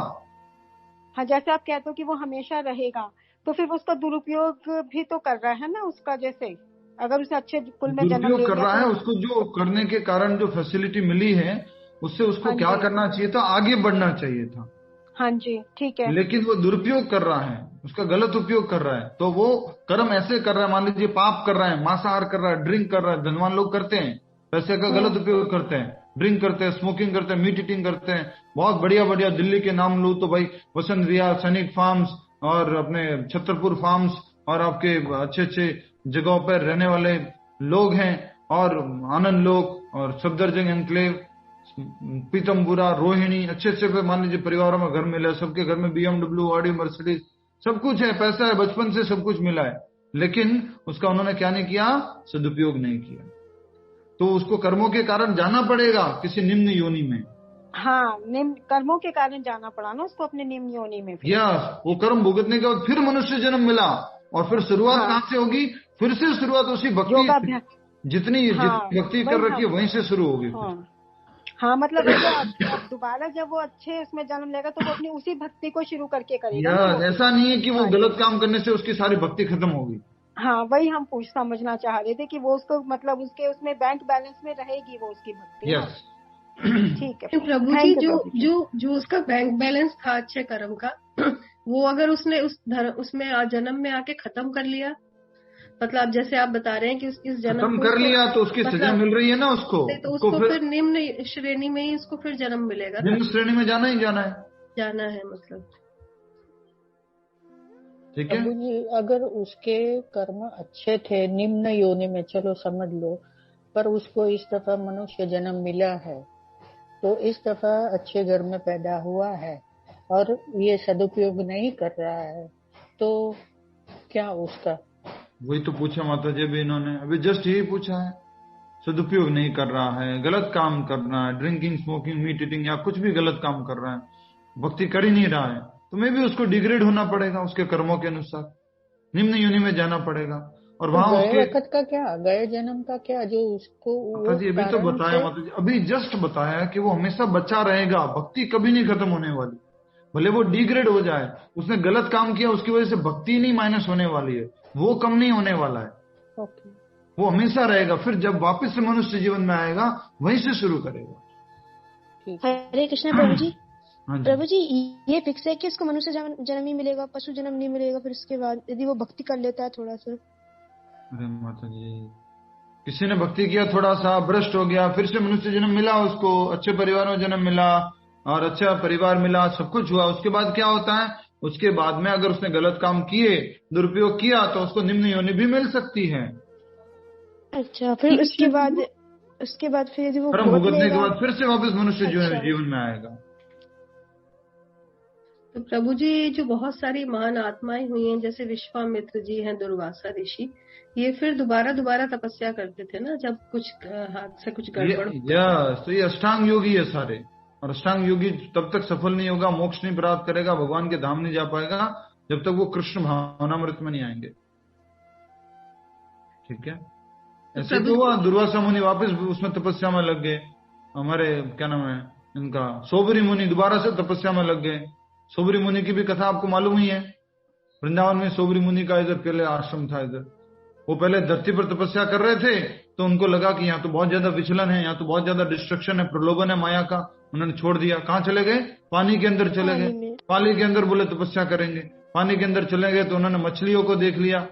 हाँ, जैसे आप कहते हो कि वो हमेशा रहेगा, तो फिर उसका दुरुपयोग भी तो कर रहा है ना उसका। जैसे अगर उसे अच्छे कुल में जन्म दुरुपयोग ले कर लिया रहा है, तो। उसको जो करने के कारण जो फैसिलिटी मिली है उससे उसको हाँ क्या जी, करना चाहिए था, आगे बढ़ना चाहिए था। हाँ जी, ठीक है। लेकिन वो दुरुपयोग कर रहा है, उसका गलत उपयोग कर रहा है। तो वो कर्म ऐसे कर रहा है, मान लीजिए पाप कर रहा है, मांसाहार कर रहा है, ड्रिंक कर रहा है, धनवान लोग करते हैं, पैसे का गलत उपयोग करते हैं, ड्रिंक करते हैं, स्मोकिंग करते हैं, मीट ईटिंग करते हैं। बहुत बढ़िया बढ़िया दिल्ली के नाम लूं तो भाई वसंत विहार, सैनिक फार्म्स और अपने छतरपुर फार्म्स और आपके अच्छे अच्छे जगहों पर रहने वाले लोग हैं, और आनंद लोग और सफदरजंग एनक्लेव, पीतमपुरा, रोहिणी, अच्छे अच्छे पे मान लीजिए परिवारों में घर मिला है, सबके घर में BMW, ऑडी, मर्सिडीज, सब कुछ है, पैसा है, बचपन से सब कुछ मिला है। लेकिन उसका उन्होंने क्या नहीं किया, सदुपयोग नहीं किया। तो उसको कर्मों के कारण जाना पड़ेगा किसी निम्न योनि में। हाँ, निम्न कर्मों के कारण जाना पड़ा ना उसको अपने निम्न योनि में। यस, वो कर्म भुगतने के बाद फिर मनुष्य जन्म मिला, और फिर शुरुआत कहां से होगी, फिर से शुरुआत उसी भक्ति, जितनी भक्ति कर रखी है वहीं से शुरू होगी। हाँ, मतलब अब दोबारा जब वो अच्छे उसमें जन्म लेगा तो वो अपनी उसी भक्ति को शुरू करके करेगा। ऐसा नहीं है कि वो गलत काम करने से उसकी सारी भक्ति खत्म होगी। हाँ, वही हम समझना चाह रहे थे कि वो उसको मतलब उसके उसमें बैंक बैलेंस में रहेगी वो उसकी भक्ति। यस, ठीक है प्रभु जी। जो उसका बैंक बैलेंस था अच्छे कर्म का, वो अगर उसने उसमें जन्म में आके खत्म कर लिया, मतलब जैसे आप बता रहे हैं कि इस जन्म खत्म कर लिया तो उसकी सजा मिल रही है ना उसको। तो उसको फिर निम्न श्रेणी में ही उसको फिर जन्म मिलेगा। निम्न श्रेणी में जाना ही जाना है मतलब। ठीक है। अगर उसके कर्म अच्छे थे निम्न योनि में, चलो समझ लो, पर उसको इस दफा मनुष्य जन्म मिला है, तो इस दफा अच्छे घर में पैदा हुआ है और ये सदुपयोग नहीं कर रहा है, तो क्या उसका? वही तो पूछा माता जी अभी इन्होंने, अभी जस्ट यही पूछा है। सदुपयोग नहीं कर रहा है, गलत काम कर रहा है, ड्रिंकिंग, स्मोकिंग, मीट ईटिंग या कुछ भी गलत काम कर रहा है, भक्ति कर ही नहीं रहा है, तो मैं भी उसको डिग्रेड होना पड़ेगा उसके कर्मों के अनुसार, निम्न योनि में जाना पड़ेगा। और वहां गए वक्त का क्या, गए जन्म का क्या, जो उसको माता जी अभी तो बताया, माता जी अभी जस्ट बताया कि वो हमेशा बचा रहेगा, भक्ति कभी नहीं खत्म होने वाली। भले वो डिग्रेड हो जाए, उसने गलत काम किया, उसकी वजह से भक्ति नहीं माइनस होने वाली है, वो कम नहीं होने वाला है। वो हमेशा रहेगा। फिर जब वापस से मनुष्य जीवन में आएगा वहीं से शुरू करेगा। हरे कृष्णा प्रभु जी। हाँ जी। प्रभु जी, ये फिक्स है कि उसको मनुष्य जन्म ही मिलेगा, पशु जन्म नहीं मिलेगा फिर उसके बाद, यदि वो भक्ति कर लेता है थोड़ा सा? अरे माता जी, किसी ने भक्ति किया, थोड़ा सा भ्रष्ट हो गया, फिर से मनुष्य जन्म मिला उसको, अच्छे परिवार में जन्म मिला और अच्छा परिवार मिला, सब कुछ हुआ, उसके बाद क्या होता है, उसके बाद में अगर उसने गलत काम किए, दुरुपयोग किया, तो उसको निम्न योनि भी मिल सकती है। अच्छा, फिर उसके बाद फिर यदि वो कर्म भुगतने के बाद फिर से वापस मनुष्य जीवन में आएगा। तो प्रभु जी, जो बहुत सारी महान आत्माएं हुई हैं, जैसे विश्वामित्र जी हैं, दुर्वासा ऋषि, ये फिर दोबारा तपस्या करते थे ना जब कुछ हाथ से कुछ गड़बड़। तो ये अष्टांग योगी है सारे, और अष्टांग योगी तब तक सफल नहीं होगा, मोक्ष नहीं प्राप्त करेगा, भगवान के धाम नहीं जा पाएगा जब तक वो कृष्ण भावनामृत में नहीं आएंगे। ठीक है, ऐसे तो हुआ, दुर्वासा मुनि वापस उसमें तपस्या में लग गए। हमारे क्या नाम है इनका, सोबरी मुनि दोबारा से तपस्या में लग गए। सोबरी मुनि की भी कथा आपको मालूम ही है। वृंदावन में सोबरी मुनि का इधर पहले आश्रम था, इधर वो पहले धरती पर तपस्या कर रहे थे, तो उनको लगा कि यहाँ तो बहुत ज्यादा विचलन है, यहाँ तो बहुत ज्यादा डिस्ट्रक्शन है, प्रलोभन है माया का, उन्होंने छोड़ दिया। कहाँ चले गए? पानी के अंदर चले गए। पानी के अंदर बोले तपस्या करेंगे, पानी के अंदर चले गए तो उन्होंने मछलियों को देख लिया,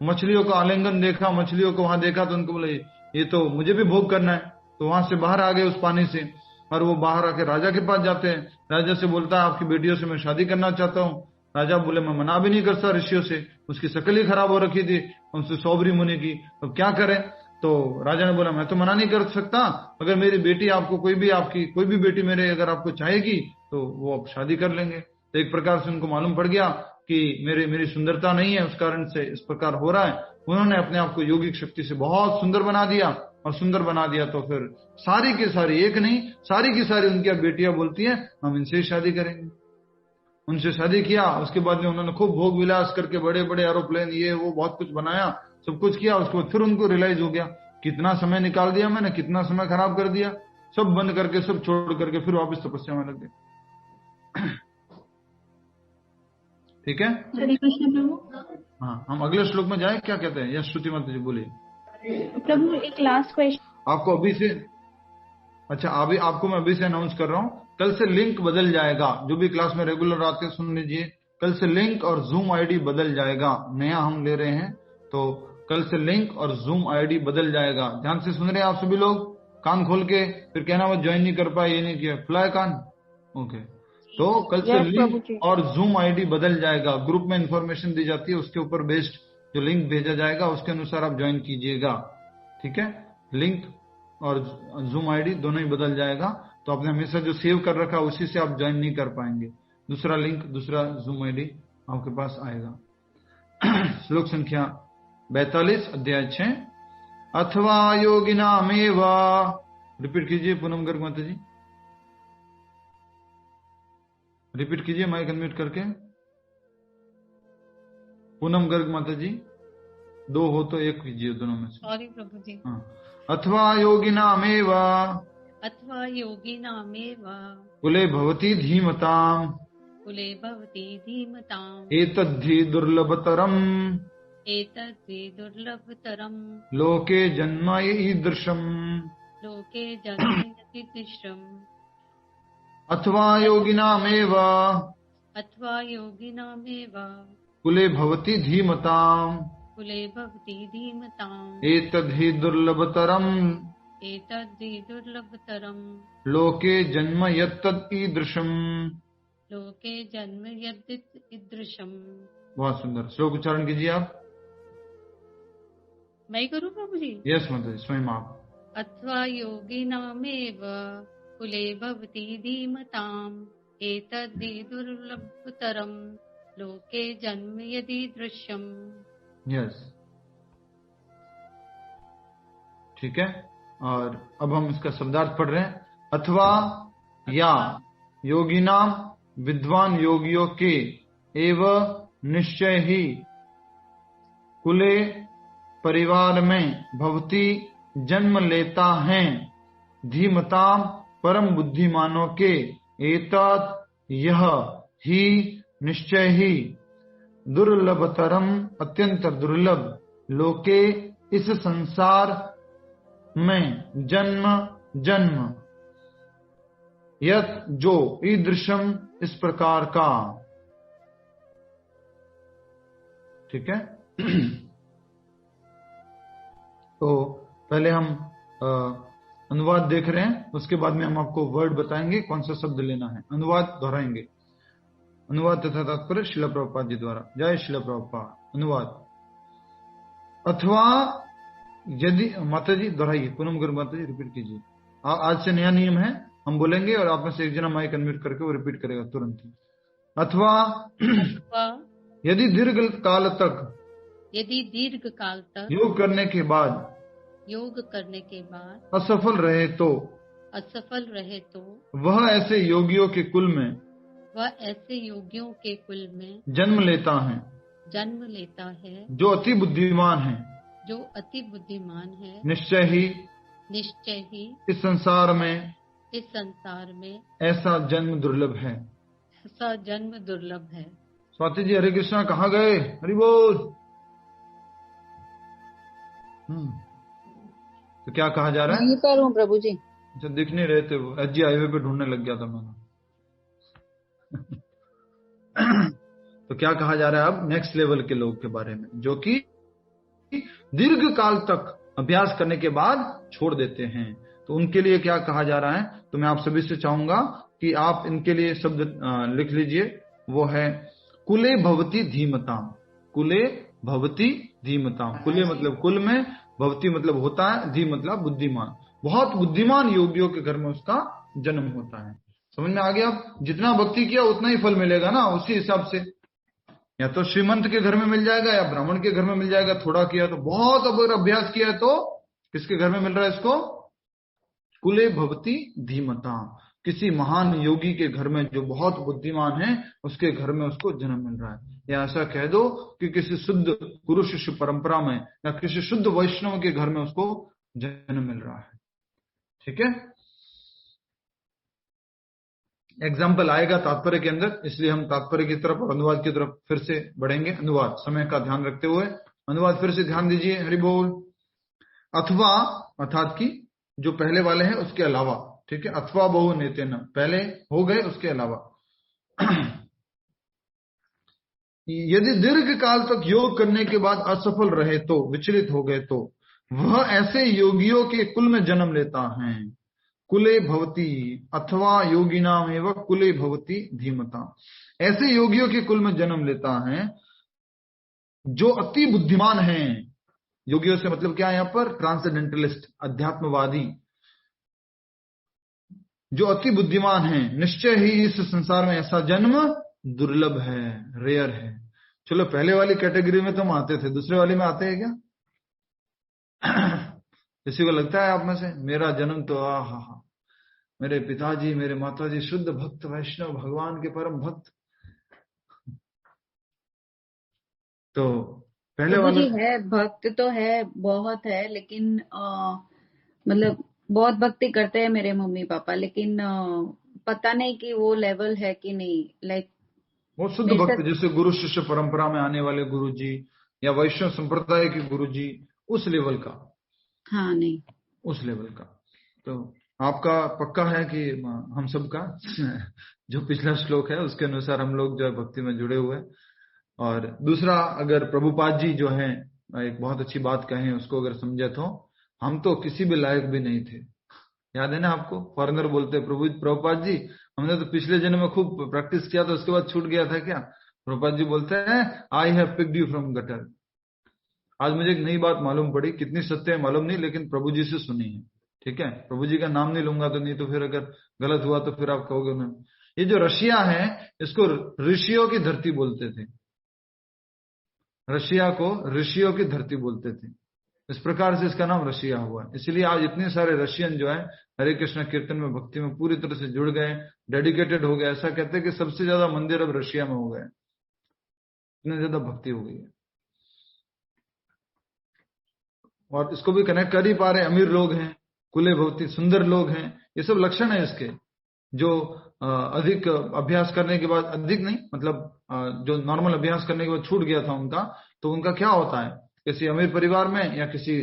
मछलियों को आलिंगन देखा, मछलियों को वहां देखा, तो उनको बोले ये तो मुझे भी भोग करना है, तो वहां से बाहर आ गए उस पानी से। और वो बाहर आके राजा के पास जाते हैं, राजा से बोलता है आपकी बेटियों से मैं शादी करना चाहता हूँ। राजा बोले मैं मना भी नहीं कर सकता ऋषियों से, उसकी शक्ल ही खराब हो रखी थी उनसे सोबरी मुनि की, तो क्या करें। तो राजा ने बोला मैं तो मना नहीं कर सकता, अगर मेरी बेटी आपको आपकी कोई भी बेटी मेरे अगर आपको चाहेगी तो वो आप शादी कर लेंगे। तो एक प्रकार से उनको मालूम पड़ गया कि मेरी सुंदरता नहीं है, उस कारण से इस प्रकार हो रहा है। उन्होंने अपने आप को योगिक शक्ति से बहुत सुंदर बना दिया, और सुंदर बना दिया तो फिर सारी की सारी, एक नहीं सारी की सारी उनकी बेटियां बोलती हैं हम इनसे ही शादी करेंगे। उनसे शादी किया, उसके बाद में उन्होंने खूब भोग विलास करके बड़े बड़े एरोप्लेन ये वो बहुत कुछ बनाया, सब कुछ किया। उसके बाद फिर उनको रियलाइज हो गया कितना समय निकाल दिया मैंने, कितना समय खराब कर दिया, सब बंद करके सब छोड़ करके फिर वापस तपस्या में लग गए। ठीक है। हरे कृष्ण प्रभु। हाँ, हम अगले श्लोक में जाए, क्या कहते हैं? यस श्रुति माता जी बोलिए। प्रभु एक लास्ट क्वेश्चन आपको अभी से, अच्छा अभी आपको मैं अभी से अनाउंस कर रहा हूँ, कल से लिंक बदल जाएगा। जो भी क्लास में रेगुलर आते हैं सुन लीजिए, कल से लिंक और जूम आईडी बदल जाएगा। नया हम ले रहे हैं, तो कल से लिंक और जूम आईडी बदल जाएगा। ध्यान से सुन रहे हैं आप सभी लोग, कान खोल के, फिर कहना मैं ज्वाइन नहीं कर पाया, ये नहीं किया, खुला है कान? ओके। तो कल से लिंक और जूम आईडी बदल जाएगा। ग्रुप में इंफॉर्मेशन दी जाती है, उसके ऊपर बेस्ड जो लिंक भेजा जाएगा उसके अनुसार आप ज्वाइन कीजिएगा। ठीक है, लिंक और जूम आईडी दोनों ही बदल जाएगा। तो आपने हमेशा जो सेव कर रखा उसी से आप ज्वाइन नहीं कर पाएंगे। दूसरा लिंक, दूसरा जूम आईडी आपके पास आएगा। श्लोक संख्या 42 अध्याय 6। अथवा योगिनामेव, रिपीट कीजिए पूनम गर्ग माता जी, रिपीट कीजिए माइक अनम्यूट करके। पूनम गर्ग माता जी, दो हो तो एक कीजिए दोनों में से। सॉरी प्रभु जी। हाँ। अथवा योगिनामेव, अथवा योगिनामेव कुले भवति धीमताम्, कुले भवति धीमताम्, एतद्धि दुर्लभतरम्, एतद्धि दुर्लभतरम्, लोके जन्म ईदृशम्, लोके जन्म ईदृशम्। अथवा योगिनामेव, अथवा योगिनामेव कुले भवति धीमताम्, कुले भवति धीमताम्, एतद्धि दुर्लभतरम्, एतद्धि दुर्लभतरम्, लोके जन्म यत्तद् ईदृशम्, लोके जन्म ईदृशम्। बहुत सुंदर। श्लोक उच्चारण कीजिए आप। मैं करूं प्रभु जी? यस माता जी, स्वयं आप। अथवा योगिनामेव कुले भवति धीमताम्, एतद्धि दुर्लभतरम्, लोके जन्म ईदृशम्। यस, ठीक है। और अब हम इसका शब्दार्थ पढ़ रहे हैं। अथवा या योगिनाम, विद्वान योगियों के, एव निश्चय ही, कुले परिवार में, भवती जन्म लेता है, धीमताम परम बुद्धिमानों के, एतत् यह, ही निश्चय ही, दुर्लभतरम अत्यंत दुर्लभ, लोके इस संसार में, जन्म जन्म, यत जो, ईदृशम इस प्रकार का। ठीक है। तो पहले हम अनुवाद देख रहे हैं, उसके बाद में हम आपको वर्ड बताएंगे कौन सा शब्द लेना है। अनुवाद दोहराएंगे। अनुवाद तथा तात्पर्य श्रील प्रभुपाद जी द्वारा। जय श्रील प्रभुपाद। अनुवाद। अथवा यदि, माता जी दोहराइए, पूनम गुरु माता जी रिपीट कीजिए। आज से नया नियम है, हम बोलेंगे और आप में से एक जना माइक अनम्यूट करके वो रिपीट करेगा तुरंत ही। अथवा यदि दीर्घ काल तक, यदि दीर्घ काल तक योग करने के बाद, योग करने के बाद असफल रहे तो, असफल रहे तो, वह ऐसे योगियों के कुल में, वह ऐसे योगियों के कुल में जन्म लेता है, जन्म लेता है, जो अति बुद्धिमान है, जो अति बुद्धिमान है, निश्चय ही, निश्चय ही, इस संसार में, इस संसार में ऐसा जन्म दुर्लभ है, ऐसा जन्म दुर्लभ है। स्वाति जी हरे कृष्णा कहाँ गए? हरि बोल। तो क्या कहा जा रहा है? यहीं पर हूँ प्रभु जी। अच्छा, दिख नहीं रहे थे वो, एसजी हाईवे पे ढूंढने लग गया था मैंने। तो क्या कहा जा रहा है अब? नेक्स्ट लेवल के लोग के बारे में, जो कि दीर्घ काल तक अभ्यास करने के बाद छोड़ देते हैं। तो उनके लिए क्या कहा जा रहा है? तो मैं आप सभी से चाहूंगा कि आप इनके लिए शब्द लिख लीजिए। वो है कुले भवती धीमताम। कुले भवती धीमताम। कुले मतलब कुल में, भवती मतलब होता है, धी मतलब बुद्धिमान। बहुत बुद्धिमान योगियों के घर में उसका जन्म होता है। समझ में आ गया? आप जितना भक्ति किया उतना ही फल मिलेगा ना, उसी हिसाब से। या तो श्रीमंत के घर में मिल जाएगा या ब्राह्मण के घर में मिल जाएगा। थोड़ा किया तो बहुत, अगर अभ्यास किया है तो किसके घर में मिल रहा है इसको? कुले भवती धीमताम। किसी महान योगी के घर में जो बहुत बुद्धिमान है, उसके घर में उसको जन्म मिल रहा है। या ऐसा कह दो कि किसी शुद्ध गुरु शिष्य परंपरा में या किसी शुद्ध वैष्णव के घर में उसको जन्म मिल रहा है। ठीक है। एग्जाम्पल आएगा तात्पर्य के अंदर, इसलिए हम तात्पर्य की तरफ और अनुवाद की तरफ फिर से बढ़ेंगे। अनुवाद समय का ध्यान रखते हुए अनुवाद फिर से ध्यान दीजिए। हरि बोल। अथवा अर्थात की जो पहले वाले हैं उसके अलावा, ठीक है। अथवा बहु नेतेन, पहले हो गए उसके अलावा। यदि दीर्घ काल तक योग करने के बाद असफल रहे तो, विचलित हो गए तो, वह ऐसे योगियों के कुल में जन्म लेता है। कुले भवती अथवा योगिनाम एवं कुले भवती धीमता, ऐसे योगियों के कुल में जन्म लेता है जो अति बुद्धिमान हैं। योगियों से मतलब क्या है यहाँ पर? ट्रांसेंडेंटलिस्ट, अध्यात्मवादी, जो अति बुद्धिमान हैं। निश्चय ही इस संसार में ऐसा जन्म दुर्लभ है, रेयर है। चलो पहले वाली कैटेगरी में तो हम आते थे, दूसरे वाली में आते हैं क्या? किसी को लगता है आप में से मेरा जन्म तो हा, मेरे पिताजी मेरे माताजी शुद्ध भक्त वैष्णव, भगवान के परम भक्त, तो पहले वाले है भक्त तो है, बहुत है, लेकिन मतलब बहुत भक्ति करते हैं मेरे मम्मी पापा, लेकिन पता नहीं कि वो लेवल है कि नहीं। लाइक वो शुद्ध भक्त, जैसे गुरु शिष्य परंपरा में आने वाले गुरु जी या वैष्णव संप्रदाय के गुरु जी, उस लेवल का। हाँ नहीं, उस लेवल का। तो आपका पक्का है कि हम सबका जो पिछला श्लोक है उसके अनुसार हम लोग जो है भक्ति में जुड़े हुए। और दूसरा, अगर प्रभुपाद जी जो है एक बहुत अच्छी बात कहें, उसको अगर समझे तो हम तो किसी भी लायक भी नहीं थे। याद है ना आपको? फॉरेनर बोलते हैं प्रभुपाद जी, हमने तो पिछले जन्म में खूब प्रैक्टिस किया था, उसके बाद छूट गया था क्या? प्रभुपाद जी बोलते हैं I have picked you from gutter. आज मुझे एक नई बात मालूम पड़ी, कितनी सत्य है मालूम नहीं, लेकिन प्रभु जी से सुनी है, ठीक है। प्रभु जी का नाम नहीं लूंगा तो, नहीं तो फिर अगर गलत हुआ तो फिर आप कहोगे ना। ये जो रशिया है इसको ऋषियों की धरती बोलते थे, रशिया को ऋषियों की धरती बोलते थे, इस प्रकार से इसका नाम रशिया हुआ। इसलिए आज इतने सारे रशियन जो है हरे कृष्ण कीर्तन में भक्ति में पूरी तरह से जुड़ गए, डेडिकेटेड हो गए। ऐसा कहते हैं कि सबसे ज्यादा मंदिर अब रशिया में हो गए, इतनी ज्यादा भक्ति हो गई है। और इसको भी कनेक्ट कर ही पा रहे, अमीर लोग हैं, कुले भवती, सुंदर लोग हैं, ये सब लक्षण है इसके। जो अधिक अभ्यास करने के बाद, अधिक नहीं मतलब जो नॉर्मल अभ्यास करने के बाद छूट गया था उनका, तो उनका क्या होता है? किसी अमीर परिवार में या किसी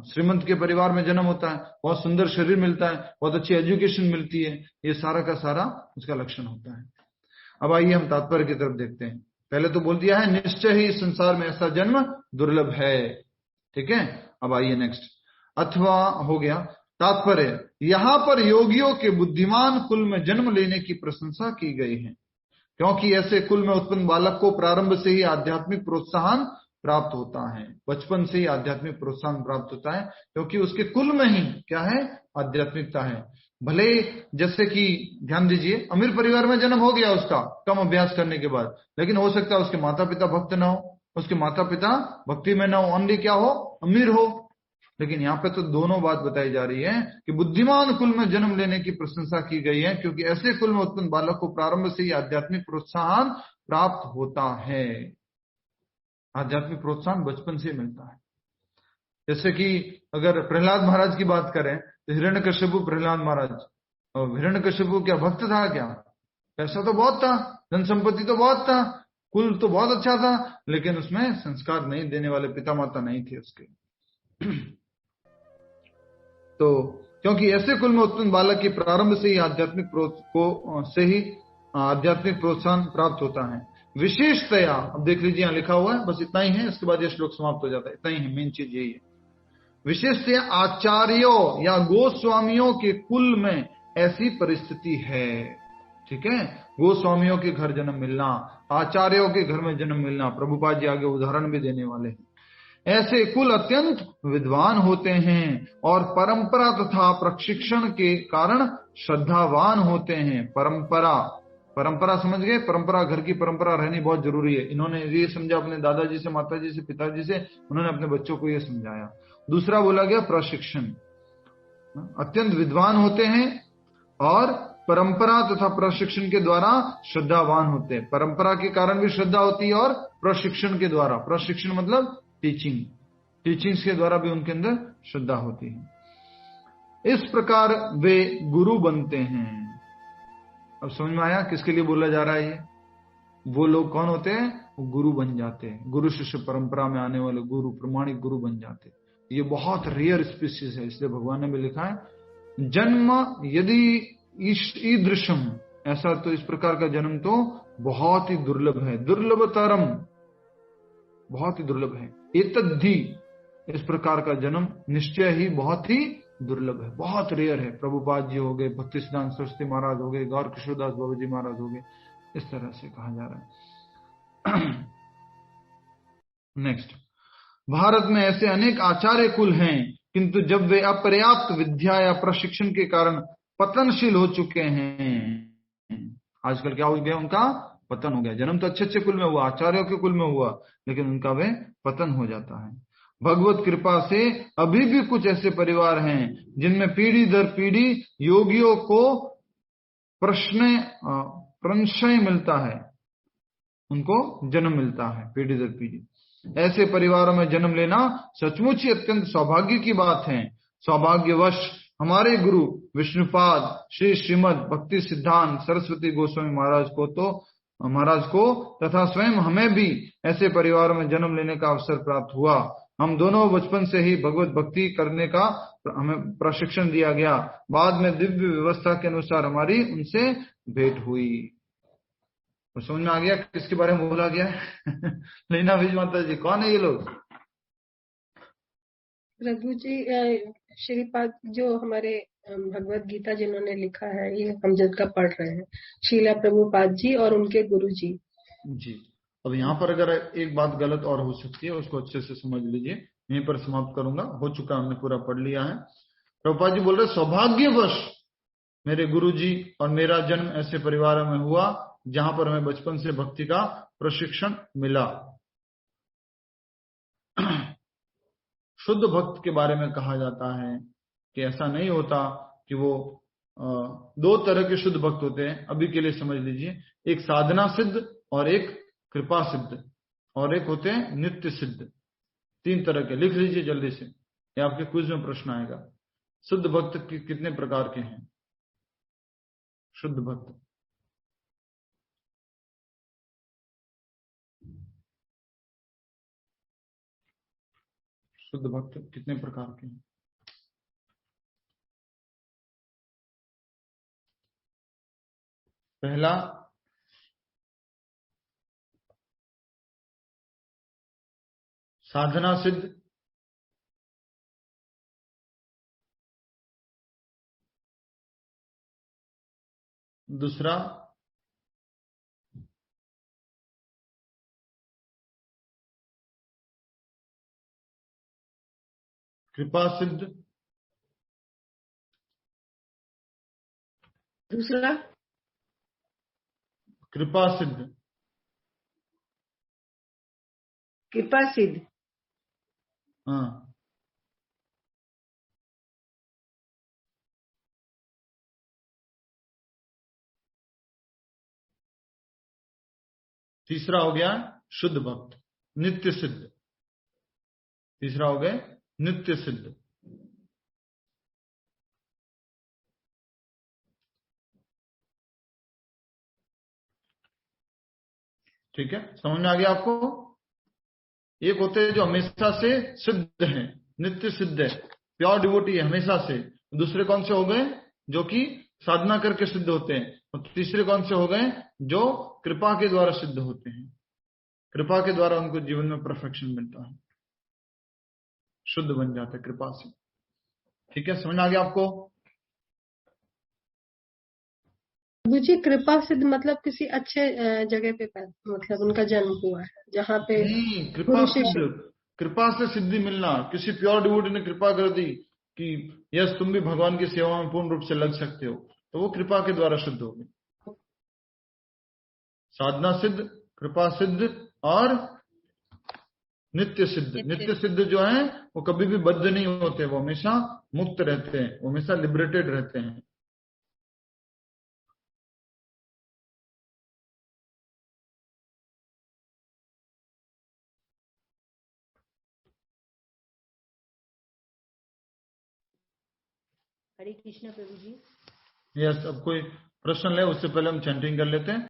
श्रीमंत के परिवार में जन्म होता है, बहुत सुंदर शरीर मिलता है, बहुत अच्छी एजुकेशन मिलती है, ये सारा का सारा उसका लक्षण होता है। अब आइए हम तात्पर्य की तरफ देखते हैं। पहले तो बोल दिया है निश्चय ही संसार में ऐसा जन्म दुर्लभ है, ठीक है। अब आइए नेक्स्ट, अथवा हो गया। तात्पर्य, यहां पर योगियों के बुद्धिमान कुल में जन्म लेने की प्रशंसा की गई है, क्योंकि ऐसे कुल में उत्पन्न बालक को प्रारंभ से ही आध्यात्मिक प्रोत्साहन प्राप्त होता है। बचपन से ही आध्यात्मिक प्रोत्साहन प्राप्त होता है, क्योंकि उसके कुल में ही क्या है? आध्यात्मिकता है। भले जैसे कि ध्यान दीजिए, अमीर परिवार में जन्म हो गया उसका कम अभ्यास करने के बाद, लेकिन हो सकता है उसके माता पिता भक्त ना हो, उसके माता पिता भक्ति में ना हो, ओनली क्या हो? अमीर हो। लेकिन यहाँ पे तो दोनों बात बताई जा रही है कि बुद्धिमान कुल में जन्म लेने की प्रशंसा की गई है, क्योंकि ऐसे कुल में उत्पन्न बालक को प्रारंभ से ही आध्यात्मिक प्रोत्साहन प्राप्त होता है। आध्यात्मिक प्रोत्साहन बचपन से मिलता है। जैसे कि अगर प्रहलाद महाराज की बात करें तो हिरण्यकश्यपु प्रहलाद महाराज, और हिरण्यकश्यपु क्या भक्त था क्या? पैसा तो बहुत था, धन संपत्ति तो बहुत था, कुल तो बहुत अच्छा था, लेकिन उसमें संस्कार नहीं देने वाले पिता माता नहीं थे उसके। तो क्योंकि ऐसे कुल में उत्पन्न बालक की प्रारंभ से ही आध्यात्मिक प्रोत्साहन प्राप्त होता है। विशेषतया, अब देख लीजिए यहाँ लिखा हुआ है, बस इतना ही है, इसके बाद ये श्लोक समाप्त हो जाता है, इतना ही है, मेन चीज यही है। विशेषतया आचार्यों या गोस्वामियों के कुल में ऐसी परिस्थिति है, ठीक है। गोस्वामियों के घर जन्म मिलना, आचार्यों के घर में जन्म मिलना, प्रभुपाद जी आगे उदाहरण भी देने वाले हैं। ऐसे कुल अत्यंत विद्वान होते हैं और परंपरा तथा प्रशिक्षण के कारण श्रद्धावान होते हैं। परंपरा समझ गए? परंपरा, घर की परंपरा रहनी बहुत जरूरी है। इन्होंने ये समझा अपने दादाजी से, माताजी से, पिताजी से, उन्होंने अपने बच्चों को ये समझाया। दूसरा बोला गया प्रशिक्षण, अत्यंत विद्वान होते हैं और परंपरा तथा प्रशिक्षण के द्वारा श्रद्धावान होते हैं। परंपरा के कारण भी श्रद्धा होती है और प्रशिक्षण के द्वारा, प्रशिक्षण मतलब टीचिंग्स के द्वारा भी उनके अंदर श्रद्धा होती है। इस प्रकार वे गुरु बनते हैं। अब समझ में आया किसके लिए बोला जा रहा है ये? वो लोग कौन होते हैं? वो गुरु बन जाते हैं, गुरु शिष्य परंपरा में आने वाले गुरु, प्रमाणिक गुरु बन जाते हैं। ये बहुत रेयर स्पीसीज है, इसलिए भगवान ने भी लिखा है जन्म यदि ईदृशम, ऐसा तो इस प्रकार का जन्म तो बहुत ही दुर्लभ है, दुर्लभतरम, बहुत ही दुर्लभ है। एतद्धि, इस प्रकार का जन्म निश्चय ही बहुत ही दुर्लभ है, बहुत रेयर है। प्रभुपाद जी हो गए, भक्ति सिद्धांत सरस्वती महाराज हो गए, गौर किशोरदास बाबा जी महाराज हो गए, इस तरह से कहा जा रहा है। नेक्स्ट, भारत में ऐसे अनेक आचार्य कुल हैं, किंतु जब वे अपर्याप्त विद्या या प्रशिक्षण के कारण पतनशील हो चुके हैं, आजकल क्या हो गया, उनका पतन हो गया। जन्म तो अच्छे अच्छे कुल में हुआ, आचार्यों के कुल में हुआ, लेकिन उनका वे पतन हो जाता है। भगवत कृपा से अभी भी कुछ ऐसे परिवार हैं जिनमें पीढ़ी दर पीढ़ी योगियों को प्रंशय मिलता है, उनको जन्म मिलता है पीढ़ी दर पीढ़ी। ऐसे परिवारों में जन्म लेना सचमुच ही अत्यंत सौभाग्य की बात है। सौभाग्यवश हमारे गुरु विष्णुपाद श्री श्रीमद भक्ति सिद्धांत सरस्वती गोस्वामी महाराज को तथा स्वयं हमें भी ऐसे परिवारों में जन्म लेने का अवसर प्राप्त हुआ। हम दोनों बचपन से ही भगवत भक्ति करने का हमें प्रशिक्षण दिया गया। बाद में दिव्य व्यवस्था के अनुसार हमारी उनसे भेंट हुई। तो समझ में आ गया किसके बारे में बोला गया है? लीना विज माता जी, कौन है ये लोग? प्रभु जी, श्रीपाद जो हमारे भगवत गीता जिन्होंने लिखा है, ये हम जिनका पढ़ रहे हैं, शीला प्रभुपाद जी और उनके गुरु जी। जी, अब यहाँ पर अगर एक बात गलत और हो सकती है, उसको अच्छे से समझ लीजिए। यहीं पर समाप्त करूंगा, हो चुका, हमने पूरा पढ़ लिया है। प्रभुपाद जी बोल रहे सौभाग्यवश मेरे गुरु जी और मेरा जन्म ऐसे परिवार में हुआ जहां पर हमें बचपन से भक्ति का प्रशिक्षण मिला। शुद्ध भक्त के बारे में कहा जाता है कि ऐसा नहीं होता कि वो दो तरह के शुद्ध भक्त होते हैं। अभी के लिए समझ लीजिए, एक साधना सिद्ध और एक कृपा सिद्ध और एक होते हैं नित्य सिद्ध। तीन तरह के, लिख लीजिए जल्दी से, ये आपके क्विज में प्रश्न आएगा। शुद्ध भक्त कितने प्रकार के हैं? शुद्ध भक्त कितने प्रकार के हैं? पहला, साधना सिद्ध। दूसरा, कृपा सिद्ध। दूसरा, कृपा सिद्ध। कृपा सिद्ध। हाँ, तीसरा हो गया शुद्ध भक्त, नित्य सिद्ध। तीसरा हो गया नित्य सिद्ध। ठीक है, समझ में आ गया आपको? एक होते हैं जो हमेशा से सिद्ध है, नित्य सिद्ध है, प्योर डिवोटी है हमेशा से। दूसरे कौन से हो गए? जो कि साधना करके सिद्ध होते हैं। और तीसरे कौन से हो गए? जो कृपा के द्वारा सिद्ध होते हैं, कृपा के द्वारा उनको जीवन में परफेक्शन मिलता है, शुद्ध बन जाता है कृपा से। ठीक है, समझ आ गया आपको? जी, कृपा सिद्ध मतलब किसी अच्छे जगह पे मतलब उनका जन्म हुआ है जहाँ पे कृपा सिद्ध, कृपा से सिद्धि मिलना। किसी प्योर डिवोटी ने कृपा कर दी कि यस तुम भी भगवान की सेवा में पूर्ण रूप से लग सकते हो, तो वो कृपा के द्वारा सिद्ध हो गए। साधना सिद्ध, कृपा सिद्ध और नित्य सिद्ध। नित्य सिद्ध जो है वो कभी भी बद्ध नहीं होते, वो हमेशा मुक्त रहते हैं, वो हमेशा लिबरेटेड रहते हैं। हरे कृष्ण प्रभु जी। यस, अब कोई प्रश्न ले उससे पहले हम चैंटिंग कर लेते हैं।